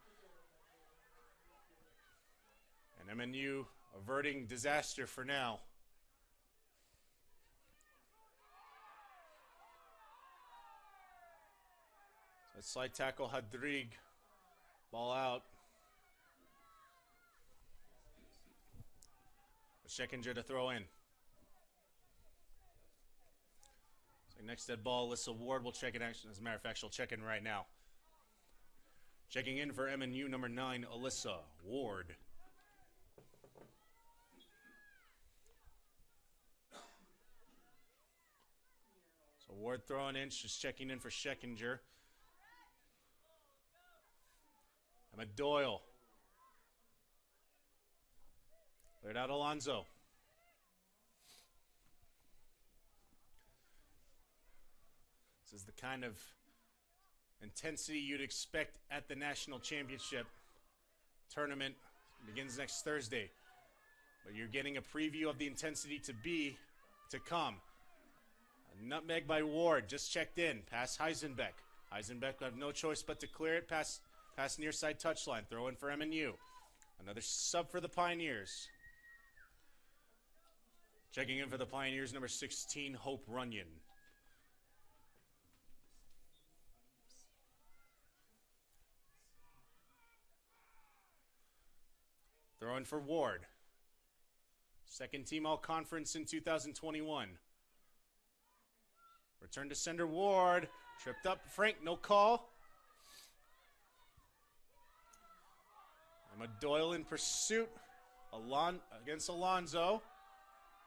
MNU averting disaster for now. So slide tackle Hadrig. Ball out. Scheckinger to throw in. So next dead ball, Alyssa Ward will check in action. As a matter of fact, she'll check in right now. Checking in for MNU number 9, Alyssa Ward. So Ward throwing in, she's checking in for Scheckinger. Emma Doyle. Cleared out Alonzo. This is the kind of intensity you'd expect at the national championship tournament. It begins next Thursday. But you're getting a preview of the intensity to come. A nutmeg by Ward, just checked in. Pass Heisenbeck. Heisenbeck will have no choice but to clear it past near side touchline. Throw in for MNU. Another sub for the Pioneers. Checking in for the Pioneers, number 16, Hope Runyon. Throw in for Ward. Second team all-conference in 2021. Return to sender Ward. Tripped up Frank, no call. Emma Doyle in pursuit against Alonzo.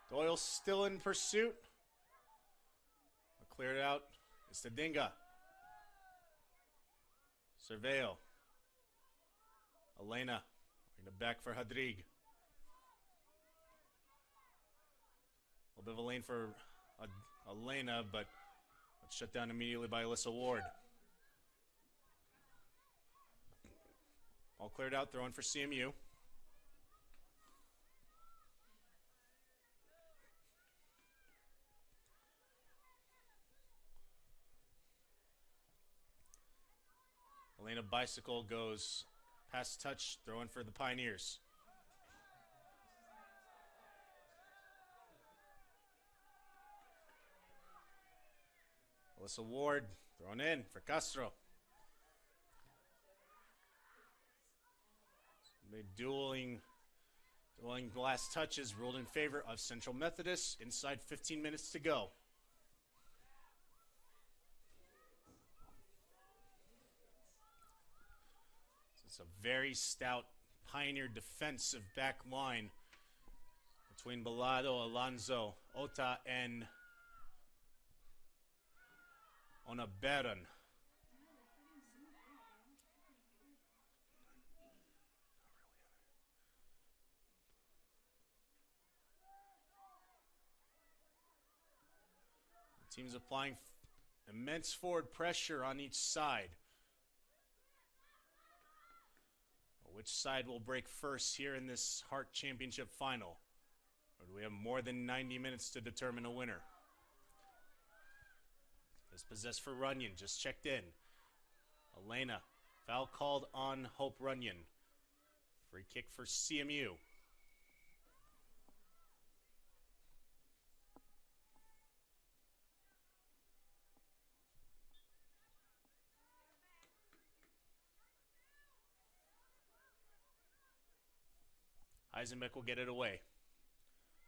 Doyle still in pursuit. A cleared out. It's the Dinga. Surveil. Elena. Bring it back for Hadrig. A little bit of a lane for Elena, but shut down immediately by Alyssa Ward. All cleared out, throwing for CMU. Elena Bicycle goes past touch, throwing for the Pioneers. Alyssa Ward thrown in for Castro. Dueling last touches ruled in favor of Central Methodist. Inside 15 minutes to go. It's a very stout Pioneer defensive back line between Balado, Alonso, Ota, and Onaberan. The team's applying immense forward pressure on each side. Which side will break first here in this Hart Championship final? Or do we have more than 90 minutes to determine a winner? This possessed for Runyon, just checked in. Elena, foul called on Hope Runyon. Free kick for CMU. Eisenbeck will get it away.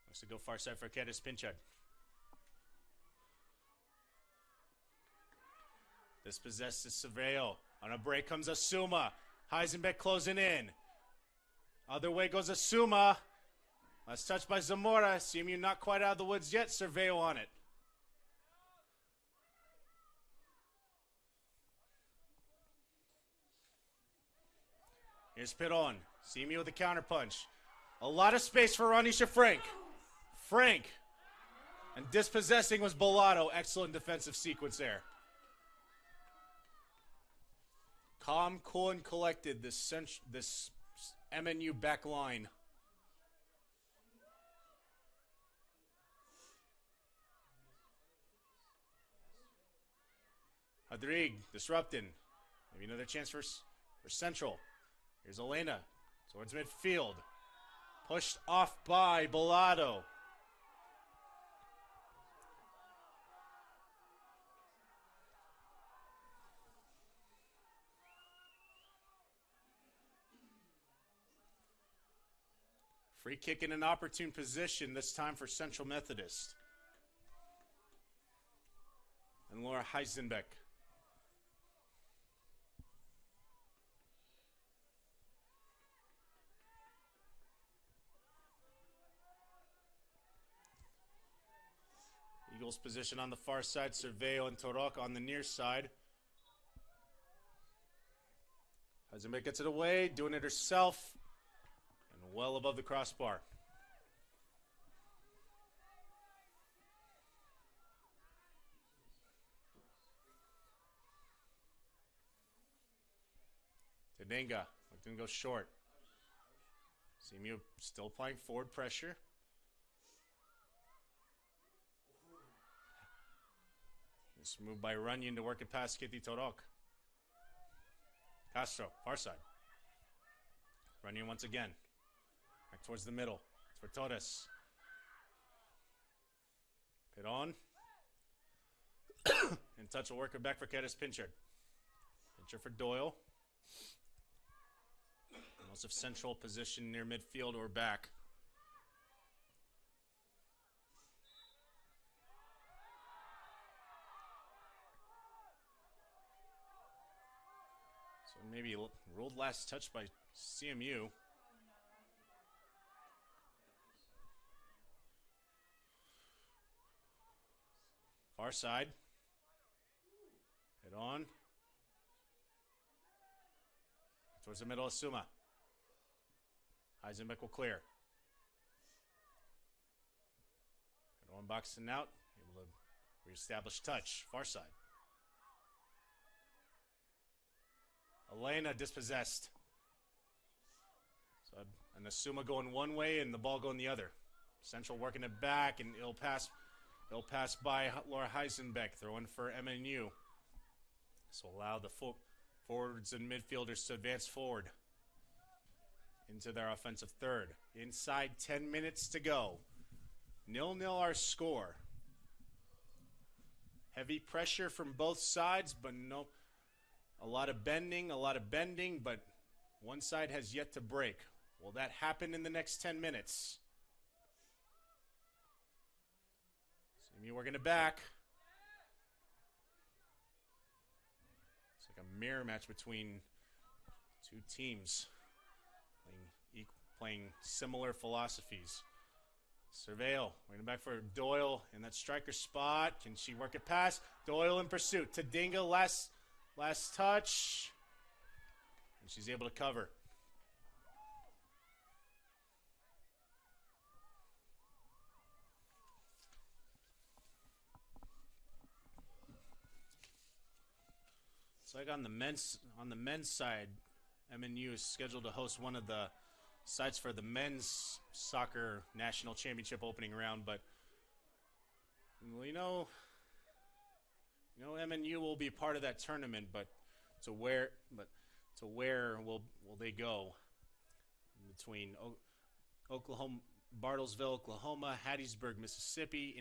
Wants to go far side for Kedis Pinchard. Dispossessed is Severo. On a break comes Asuma. Heisenbeck closing in. Other way goes Asuma. Last touch by Zamora. CMU not quite out of the woods yet. Serveo on it. Here's Piron. CMU with the counterpunch. A lot of space for Ronisha Frank. And dispossessing was Bellotto. Excellent defensive sequence there. Calm, cool, and collected, this MNU back line. Hadrig disrupting. Maybe another chance for Central. Here's Elena towards midfield. Pushed off by Bellotto. Free kick in an opportune position, this time for Central Methodist. And Laura Heisenbeck. Eagles position on the far side, Cerveo and Torok on the near side. Heisenbeck gets it away, doing it herself. Well above the crossbar. Tedinga, looking to go short. CMU still applying forward pressure. This move by Runyon to work it past Kitty Torok. Castro, far side. Runyon once again. Back towards the middle. It's for Torres. Piron. In touch will work her back for Kedis Pinchard. Pinchard for Doyle. Most of Central position near midfield or back. So maybe ruled last touch by CMU. Far side. Head on. Towards the middle of Suma. Heisenbeck will clear. Head on, boxing out. Able to reestablish touch. Far side. Elena dispossessed. So, and the Suma going one way and the ball going the other. Central working it back, and it'll pass by Laura Heisenbeck, throwing for MNU. This will allow the forwards and midfielders to advance forward into their offensive third. Inside 10 minutes to go. 0-0 our score. Heavy pressure from both sides, but no, a lot of bending, but one side has yet to break. Will that happen in the next 10 minutes? CMU working it back. It's like a mirror match between two teams playing similar philosophies. Surveil, working back for Doyle in that striker spot. Can she work it past? Doyle in pursuit. Tadinga, last touch. And she's able to cover. It's like on the men's side, MNU is scheduled to host one of the sites for the men's soccer national championship opening round, but you know MNU will be part of that tournament, but to where will they go? Between Oklahoma, Bartlesville, Oklahoma, Hattiesburg, Mississippi,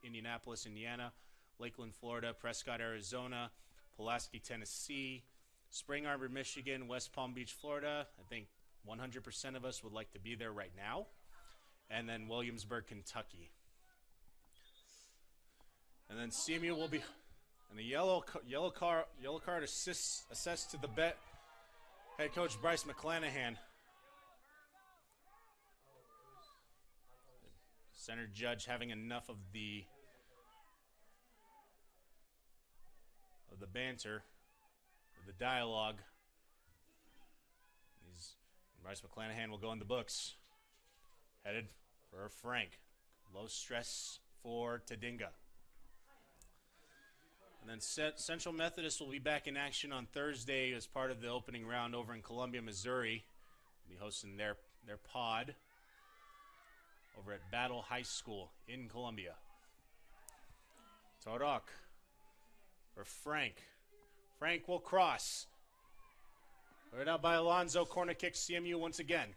Indianapolis, Indiana, Lakeland, Florida, Prescott, Arizona, Pulaski, Tennessee, Spring Arbor, Michigan, West Palm Beach, Florida. I think 100% of us would like to be there right now. And then Williamsburg, Kentucky. And then CMU will be, and a yellow card assessed to the head coach Bryce McClanahan. Center judge having enough of the banter, of the dialogue. Bryce McClanahan will go in the books. Headed for Frank. Low stress for Tadinga. And then Central Methodist will be back in action on Thursday as part of the opening round over in Columbia, Missouri. We'll be hosting their pod over at Battle High School in Columbia. Torok for Frank. Frank will cross. Right out by Alonzo. Corner kick CMU once again.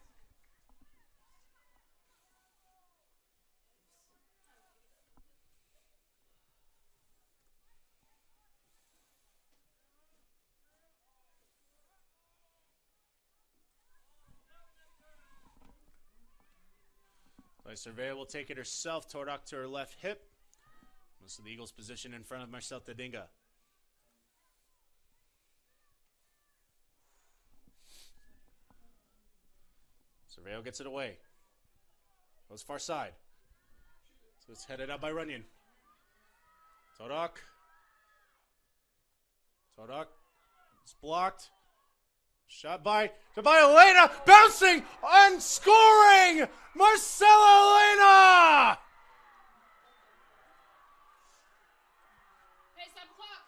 Surveyor will take it herself. Tordock to her left hip. Most of the Eagles position in front of Marcel Tadinga. Surveyor gets it away. Goes far side. So it's headed out by Runyon. Tordock. It's blocked. Shot by Elena, bouncing and scoring! Marcella Elena! Hey, stop the clock.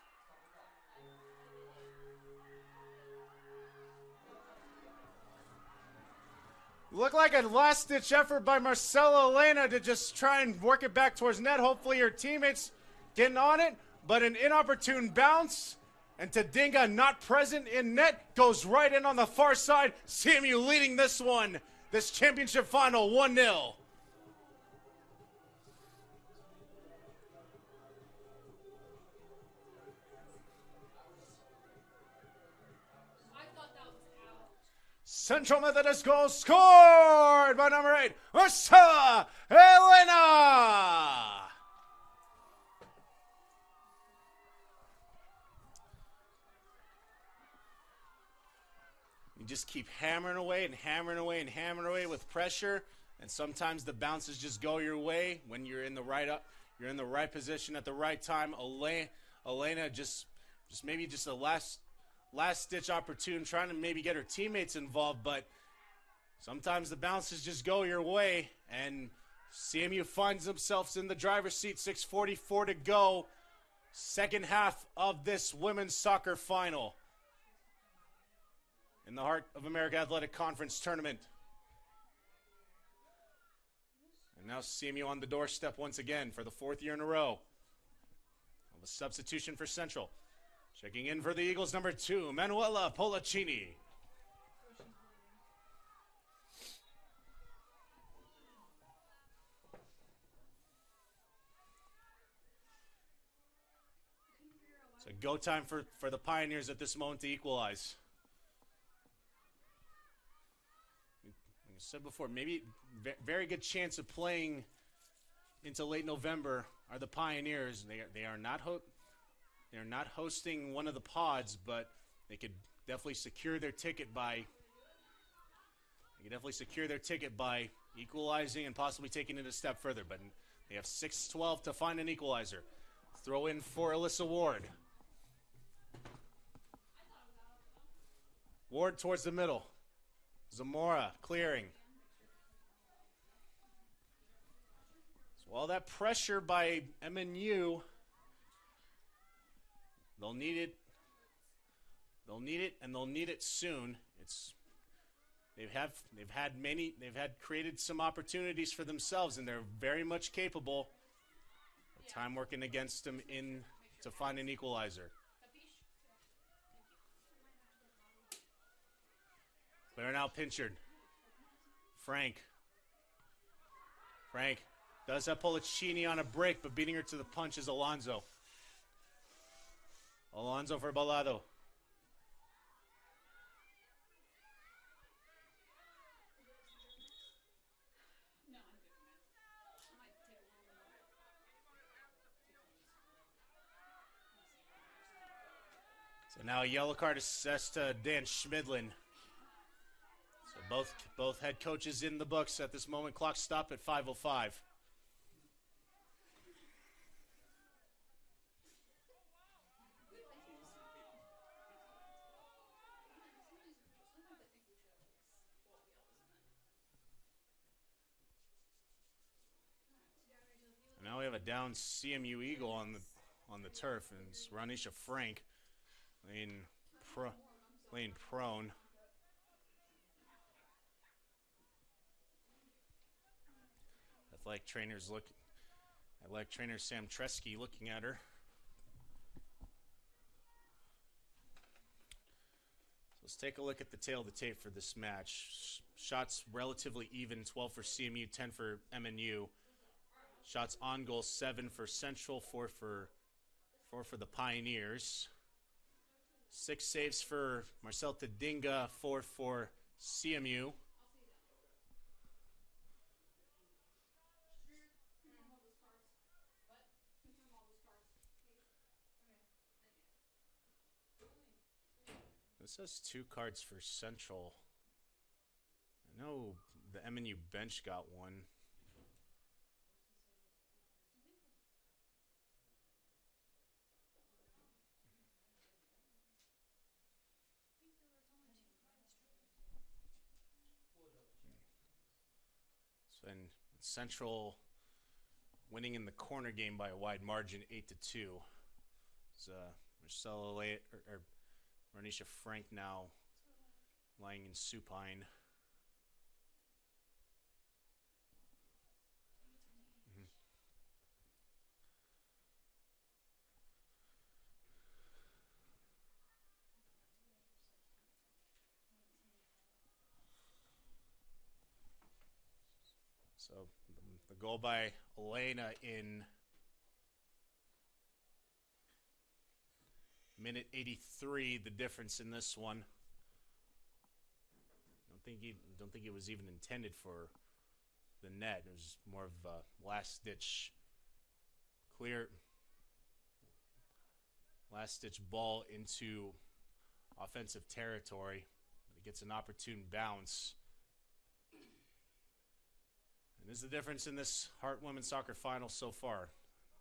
Looked like a last-ditch effort by Marcella Elena to just try and work it back towards net. Hopefully her teammates getting on it, but an inopportune bounce. And Tadinga, not present in net, goes right in on the far side. CMU leading this one, this championship final, 1-0. I thought that was out. Central Methodist goal scored by number 8, Marcella Elena. Just keep hammering away and hammering away and hammering away with pressure, and sometimes the bounces just go your way when you're in the right position at the right time. Elena just just maybe just a last-ditch opportunity, trying to maybe get her teammates involved, but sometimes the bounces just go your way, and CMU finds themselves in the driver's seat. 6:44 to go. Second half of this women's soccer final in the Heart of America Athletic Conference tournament. And now CMU on the doorstep once again for the fourth year in a row of a substitution for Central. Checking in for the Eagles, number 2, Manuela Polacini. So go time for the Pioneers at this moment to equalize. Like I said before, maybe very good chance of playing into late November are the Pioneers. They are not hosting one of the pods, but they could definitely secure their ticket by equalizing and possibly taking it a step further. But they have 6:12 to find an equalizer. Throw in for Alyssa Ward. Ward towards the middle. Zamora clearing. So all that pressure by MNU, they'll need it. They'll need it, and they'll need it soon. They've created some opportunities for themselves, and they're very much capable. But time working against them to find an equalizer. Clearing out Pinchard. Frank does have Polacini on a break, but beating her to the punch is Alonso. Alonso for Balado. So now a yellow card assessed to Dan Schmidlin. So both head coaches in the books at this moment. Clock stop at 5:05. And now we have a down CMU Eagle on the turf, and it's Ronisha Frank laying prone. Athletic trainer Sam Tresky looking at her. So let's take a look at the tail of the tape for this match. Shots relatively even, 12 for CMU, 10 for MNU. Shots on goal, 7 for Central, 4 for the Pioneers. 6 saves for Marcel Tadinga, 4 for CMU. This says 2 cards for Central. I know the MNU bench got one. So and Central winning in the corner game by a wide margin, 8-2. It's Marcella or Ronisha Frank now lying in supine. So the goal by Elena in minute 83, the difference in this one. Don't think it was even intended for the net. It was more of a last-ditch ball into offensive territory. It gets an opportune bounce. And this is the difference in this Hart Women's Soccer Final so far.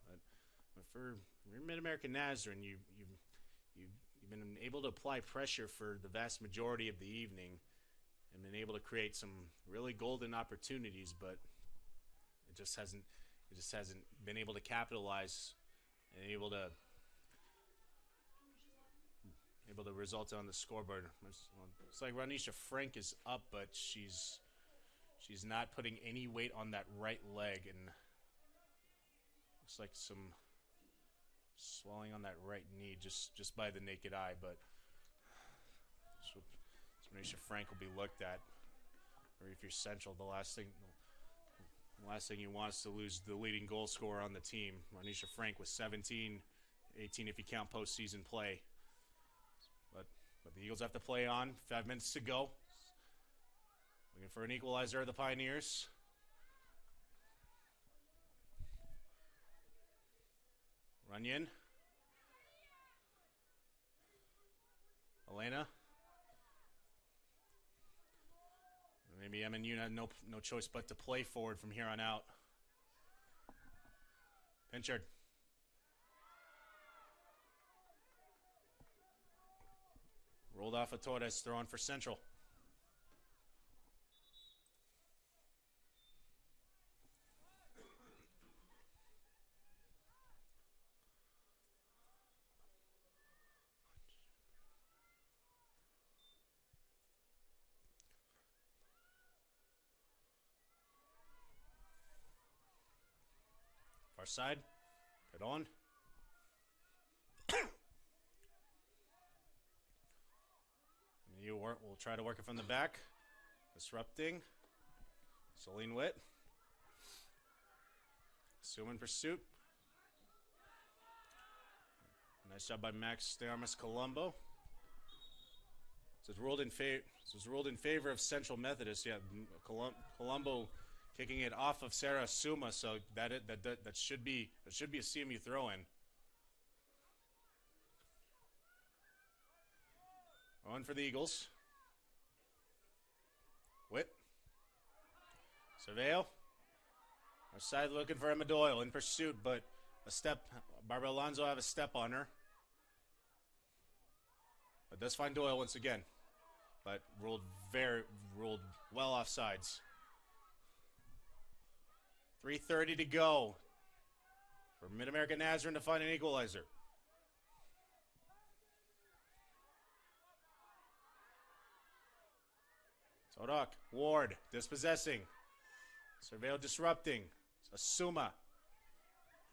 But for MidAmerica Nazarene, you you've been able to apply pressure for the vast majority of the evening and been able to create some really golden opportunities, but it just hasn't been able to capitalize and able to result on the scoreboard. It's like Ranisha Frank is up, but she's not putting any weight on that right leg, and looks like some swelling on that right knee just by the naked eye. But so Ranisha Frank will be looked at, or if you're Central, the last thing you want is to lose the leading goal scorer on the team. Ranisha Frank with 17, 18 if you count postseason play. But the Eagles have to play on. 5 minutes to go. Looking for an equalizer of the Pioneers. Runyon. Elena. Maybe MNU had no choice but to play forward from here on out. Pinchard. Rolled off of Torres, throwing for Central. Far side, get on. We'll try to work it from the back. Disrupting. Celine Witt. Zoom in pursuit. Nice job by Max de Armas Colombo. This was ruled in favor of Central Methodist. Yeah, Colombo kicking it off of Sarah Suma, so that should be a CMU throw-in. On for the Eagles. Witt. Surveil. Outside looking for Emma Doyle in pursuit, but a step. Barbara Alonso have a step on her. But does find Doyle once again. But ruled well off sides. 3:30 to go for MidAmerica Nazarene to find an equalizer. Todak, Ward, dispossessing. Surveil disrupting. Asuma.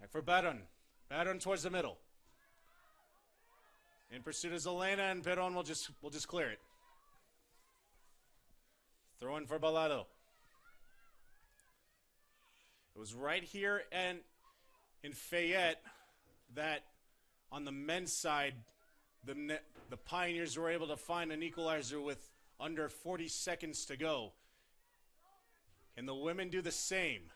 Back for Baron. Baron towards the middle. In pursuit is Elena, and Peron will just clear it. Throw in for Balado. It was right here and in Fayette that on the men's side, the Pioneers were able to find an equalizer with under 40 seconds to go. Can the women do the same?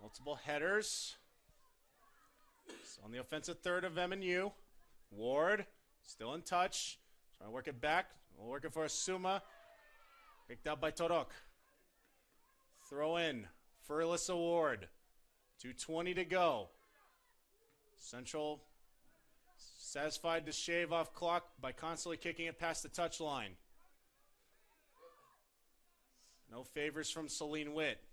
Multiple headers. So on the offensive third of MNU. Ward, still in touch. Trying to work it back. We're working for Asuma. Picked out by Torok. Throw in for Alyssa Ward. 2:20 to go. Central satisfied to shave off clock by constantly kicking it past the touchline. No favors from Celine Witt.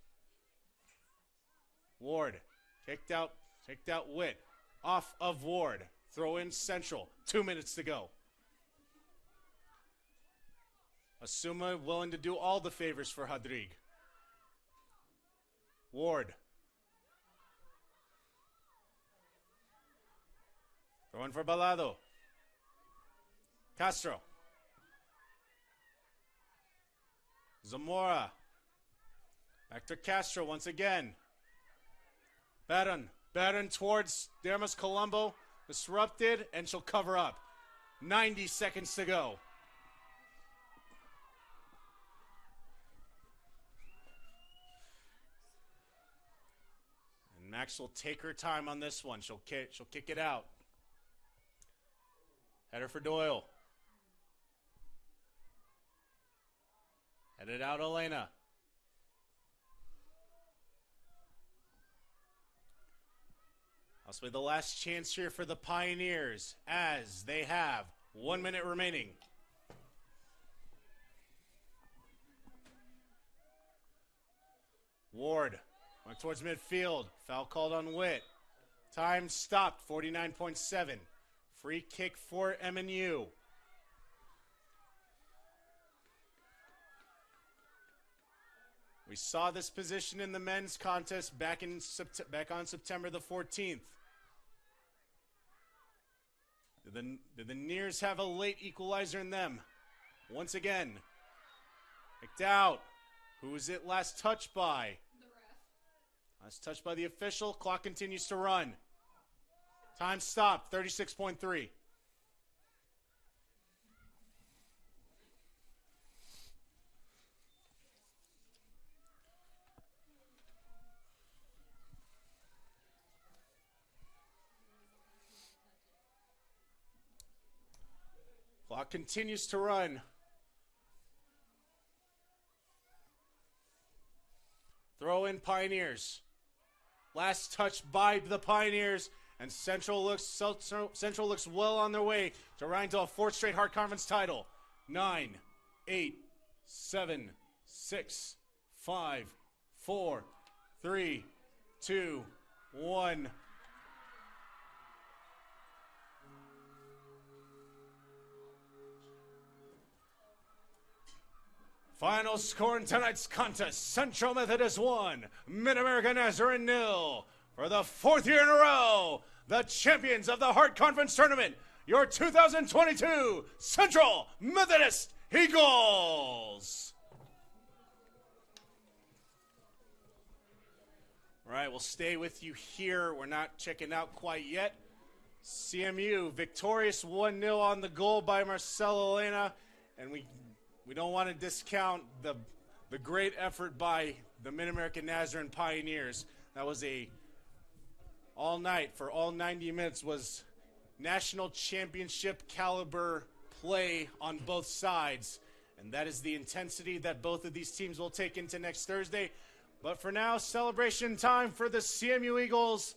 Ward kicked out Witt. Off of Ward. Throw in Central. 2 minutes to go. Asuma willing to do all the favors for Hadrig. Ward. Throw in for Balado. Castro. Zamora. Back to Castro once again. Baron towards Dermas Colombo. Disrupted, and she'll cover up. 90 seconds to go. And Max will take her time on this one. She'll kick it out. Header for Doyle. Headed out Elena. Possibly the last chance here for the Pioneers as they have 1 minute remaining. Ward went towards midfield. Foul called on Witt. Time stopped, 49.7. Free kick for MNU. We saw this position in the men's contest back on September the 14th. Did the Nears have a late equalizer in them? Once again, kicked out. Who was it last touched by? The ref. Last touched by the official. Clock continues to run. Time stopped, 36.3. Clock continues to run. Throw in Pioneers. Last touch by the Pioneers, and Central looks well on their way to riding to a fourth straight Hart Conference title. 9, 8, 7, 6, 5, 4, 3, 2, 1. Final score in tonight's contest, Central Methodist 1, MidAmerica Nazarene 0. For the fourth year in a row, the champions of the Hart Conference Tournament, your 2022 Central Methodist Eagles. All right, we'll stay with you here. We're not checking out quite yet. CMU victorious 1-0 on the goal by Marcelo Elena, and we don't want to discount the great effort by the MidAmerica Nazarene Pioneers. That was all night for all 90 minutes was national championship caliber play on both sides. And that is the intensity that both of these teams will take into next Thursday. But for now, celebration time for the CMU Eagles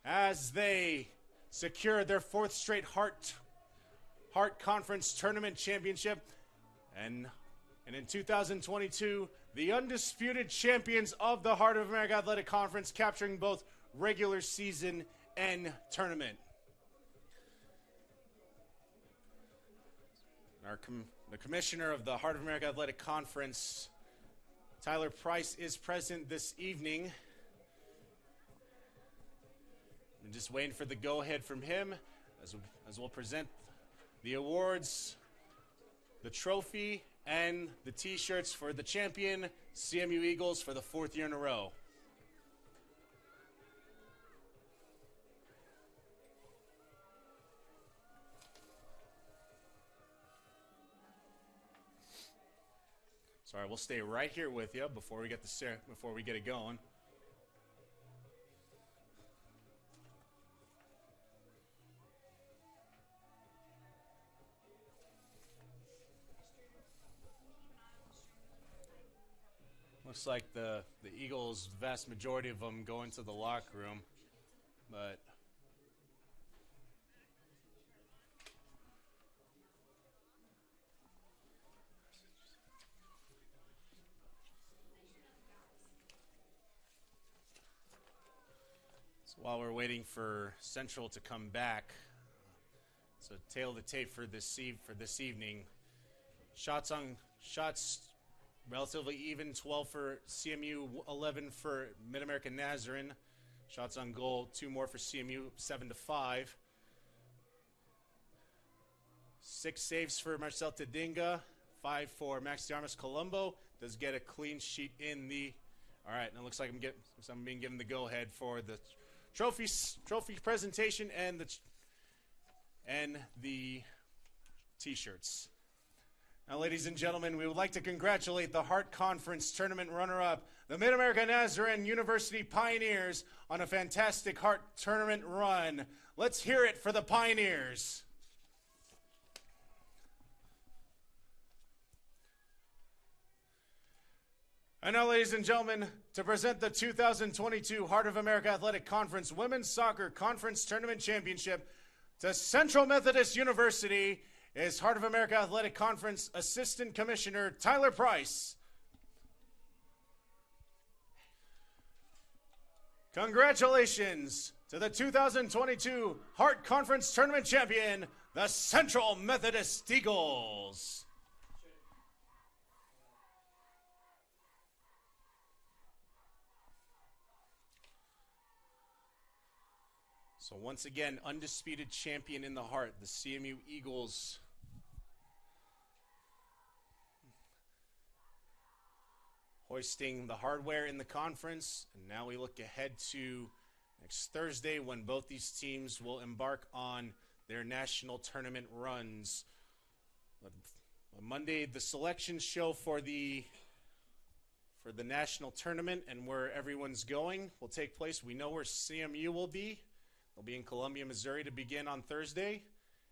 as they secure their fourth straight Hart Conference Tournament championship. And in 2022, the undisputed champions of the Heart of America Athletic Conference, capturing both regular season and tournament. The commissioner of the Heart of America Athletic Conference, Tyler Price, is present this evening. I'm just waiting for the go-ahead from him as we'll present the awards, the trophy, and the T-shirts for the champion CMU Eagles for the fourth year in a row. Sorry, we'll stay right here with you before we get it going. Looks like the Eagles, vast majority of them go into the locker room, but so while we're waiting for Central to come back, so tail of the tape for this evening. Shots relatively even, 12 for CMU, 11 for MidAmerica Nazarene. Shots on goal, 2 more for CMU, 7-5. 6 saves for Marcel Tadinga, 5 for Max Diarmas Colombo. Does get a clean sheet in the. All right, and it looks like I'm being given the go-ahead for the trophy presentation and the T-shirts. Now, ladies and gentlemen, we would like to congratulate the Hart Conference Tournament runner-up, the MidAmerica Nazarene University Pioneers, on a fantastic Hart Tournament run. Let's hear it for the Pioneers. And now, ladies and gentlemen, to present the 2022 Heart of America Athletic Conference Women's Soccer Conference Tournament Championship to Central Methodist University is Heart of America Athletic Conference Assistant Commissioner Tyler Price. Congratulations to the 2022 Heart Conference Tournament Champion, the Central Methodist Eagles. So once again, undisputed champion in the Heart, the CMU Eagles. Hoisting the hardware in the conference, and now we look ahead to next Thursday when both these teams will embark on their national tournament runs. On Monday, the selection show for the national tournament and where everyone's going will take place. We know where CMU will be. They'll be in Columbia, Missouri to begin on Thursday,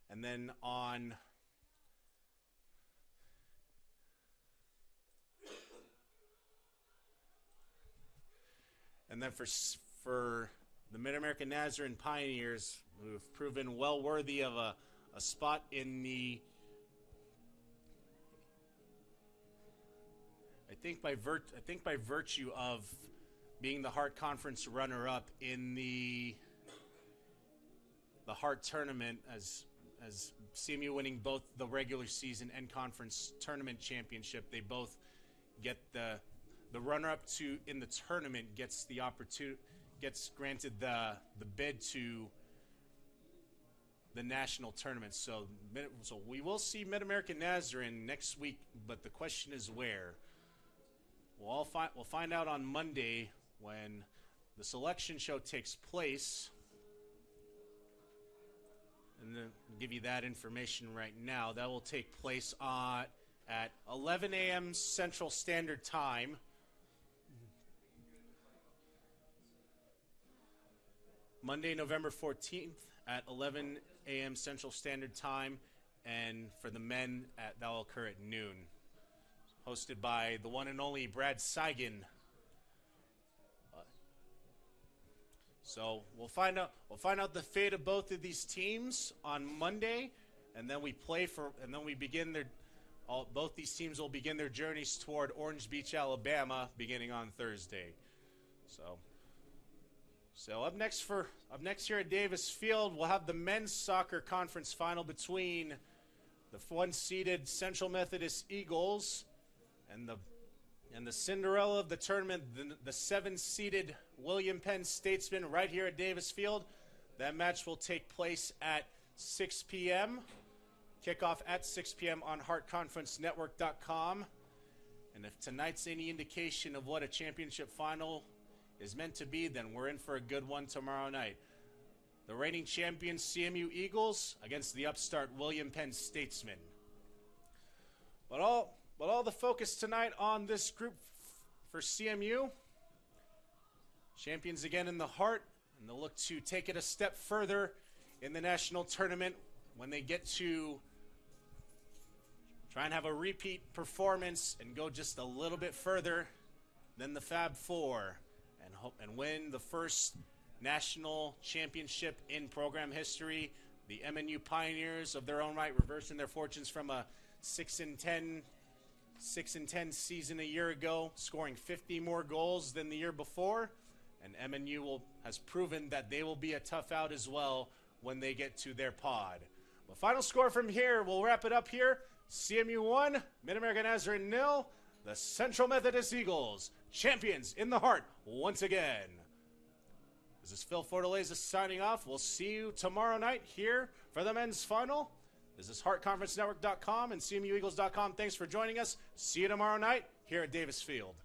and then for the MidAmerica Nazarene Pioneers, who have proven well worthy of a spot in the, I think by virtue of being the Heart Conference runner-up in the Heart tournament, as CMU winning both the regular season and conference tournament championship, they both get the runner-up to in the tournament gets the opportunity, gets granted the bid to the national tournament. So we will see MidAmerica Nazarene next week, but the question is where. We'll find out on Monday when the selection show takes place. And then I'll give you that information right now. That will take place at 11 a.m. Central Standard Time. Monday, November 14th at 11 a.m. Central Standard Time. And for the men, that will occur at noon. Hosted by the one and only Brad Seigan. So we'll find out the fate of both of these teams on Monday, and then both these teams will begin their journeys toward Orange Beach, Alabama, beginning on Thursday. So up next here at Davis Field, we'll have the men's soccer conference final between the one-seeded Central Methodist Eagles and the Cinderella of the tournament, the seven-seeded William Penn Statesman, right here at Davis Field. That match will take place at 6 p.m. Kickoff at 6 p.m. on HeartConferenceNetwork.com. And if tonight's any indication of what a championship final is meant to be, then we're in for a good one tomorrow night. The reigning champion CMU Eagles against the upstart William Penn Statesman. But all the focus tonight on this group for CMU. Champions again in the Heart, and they'll look to take it a step further in the national tournament when they get to try and have a repeat performance and go just a little bit further than the Fab Four and win the first national championship in program history. The MNU Pioneers of their own right, reversing their fortunes from a 6-10 season a year ago, scoring 50 more goals than the year before. And MNU has proven that they will be a tough out as well when they get to their pod. The final score from here, we'll wrap it up here. CMU 1, MidAmerica Nazarene 0. The Central Methodist Eagles, champions in the Heart once again. This is Phil Fortaleza signing off. We'll see you tomorrow night here for the men's final. This is HeartConferenceNetwork.com and CMUEagles.com. Thanks for joining us. See you tomorrow night here at Davis Field.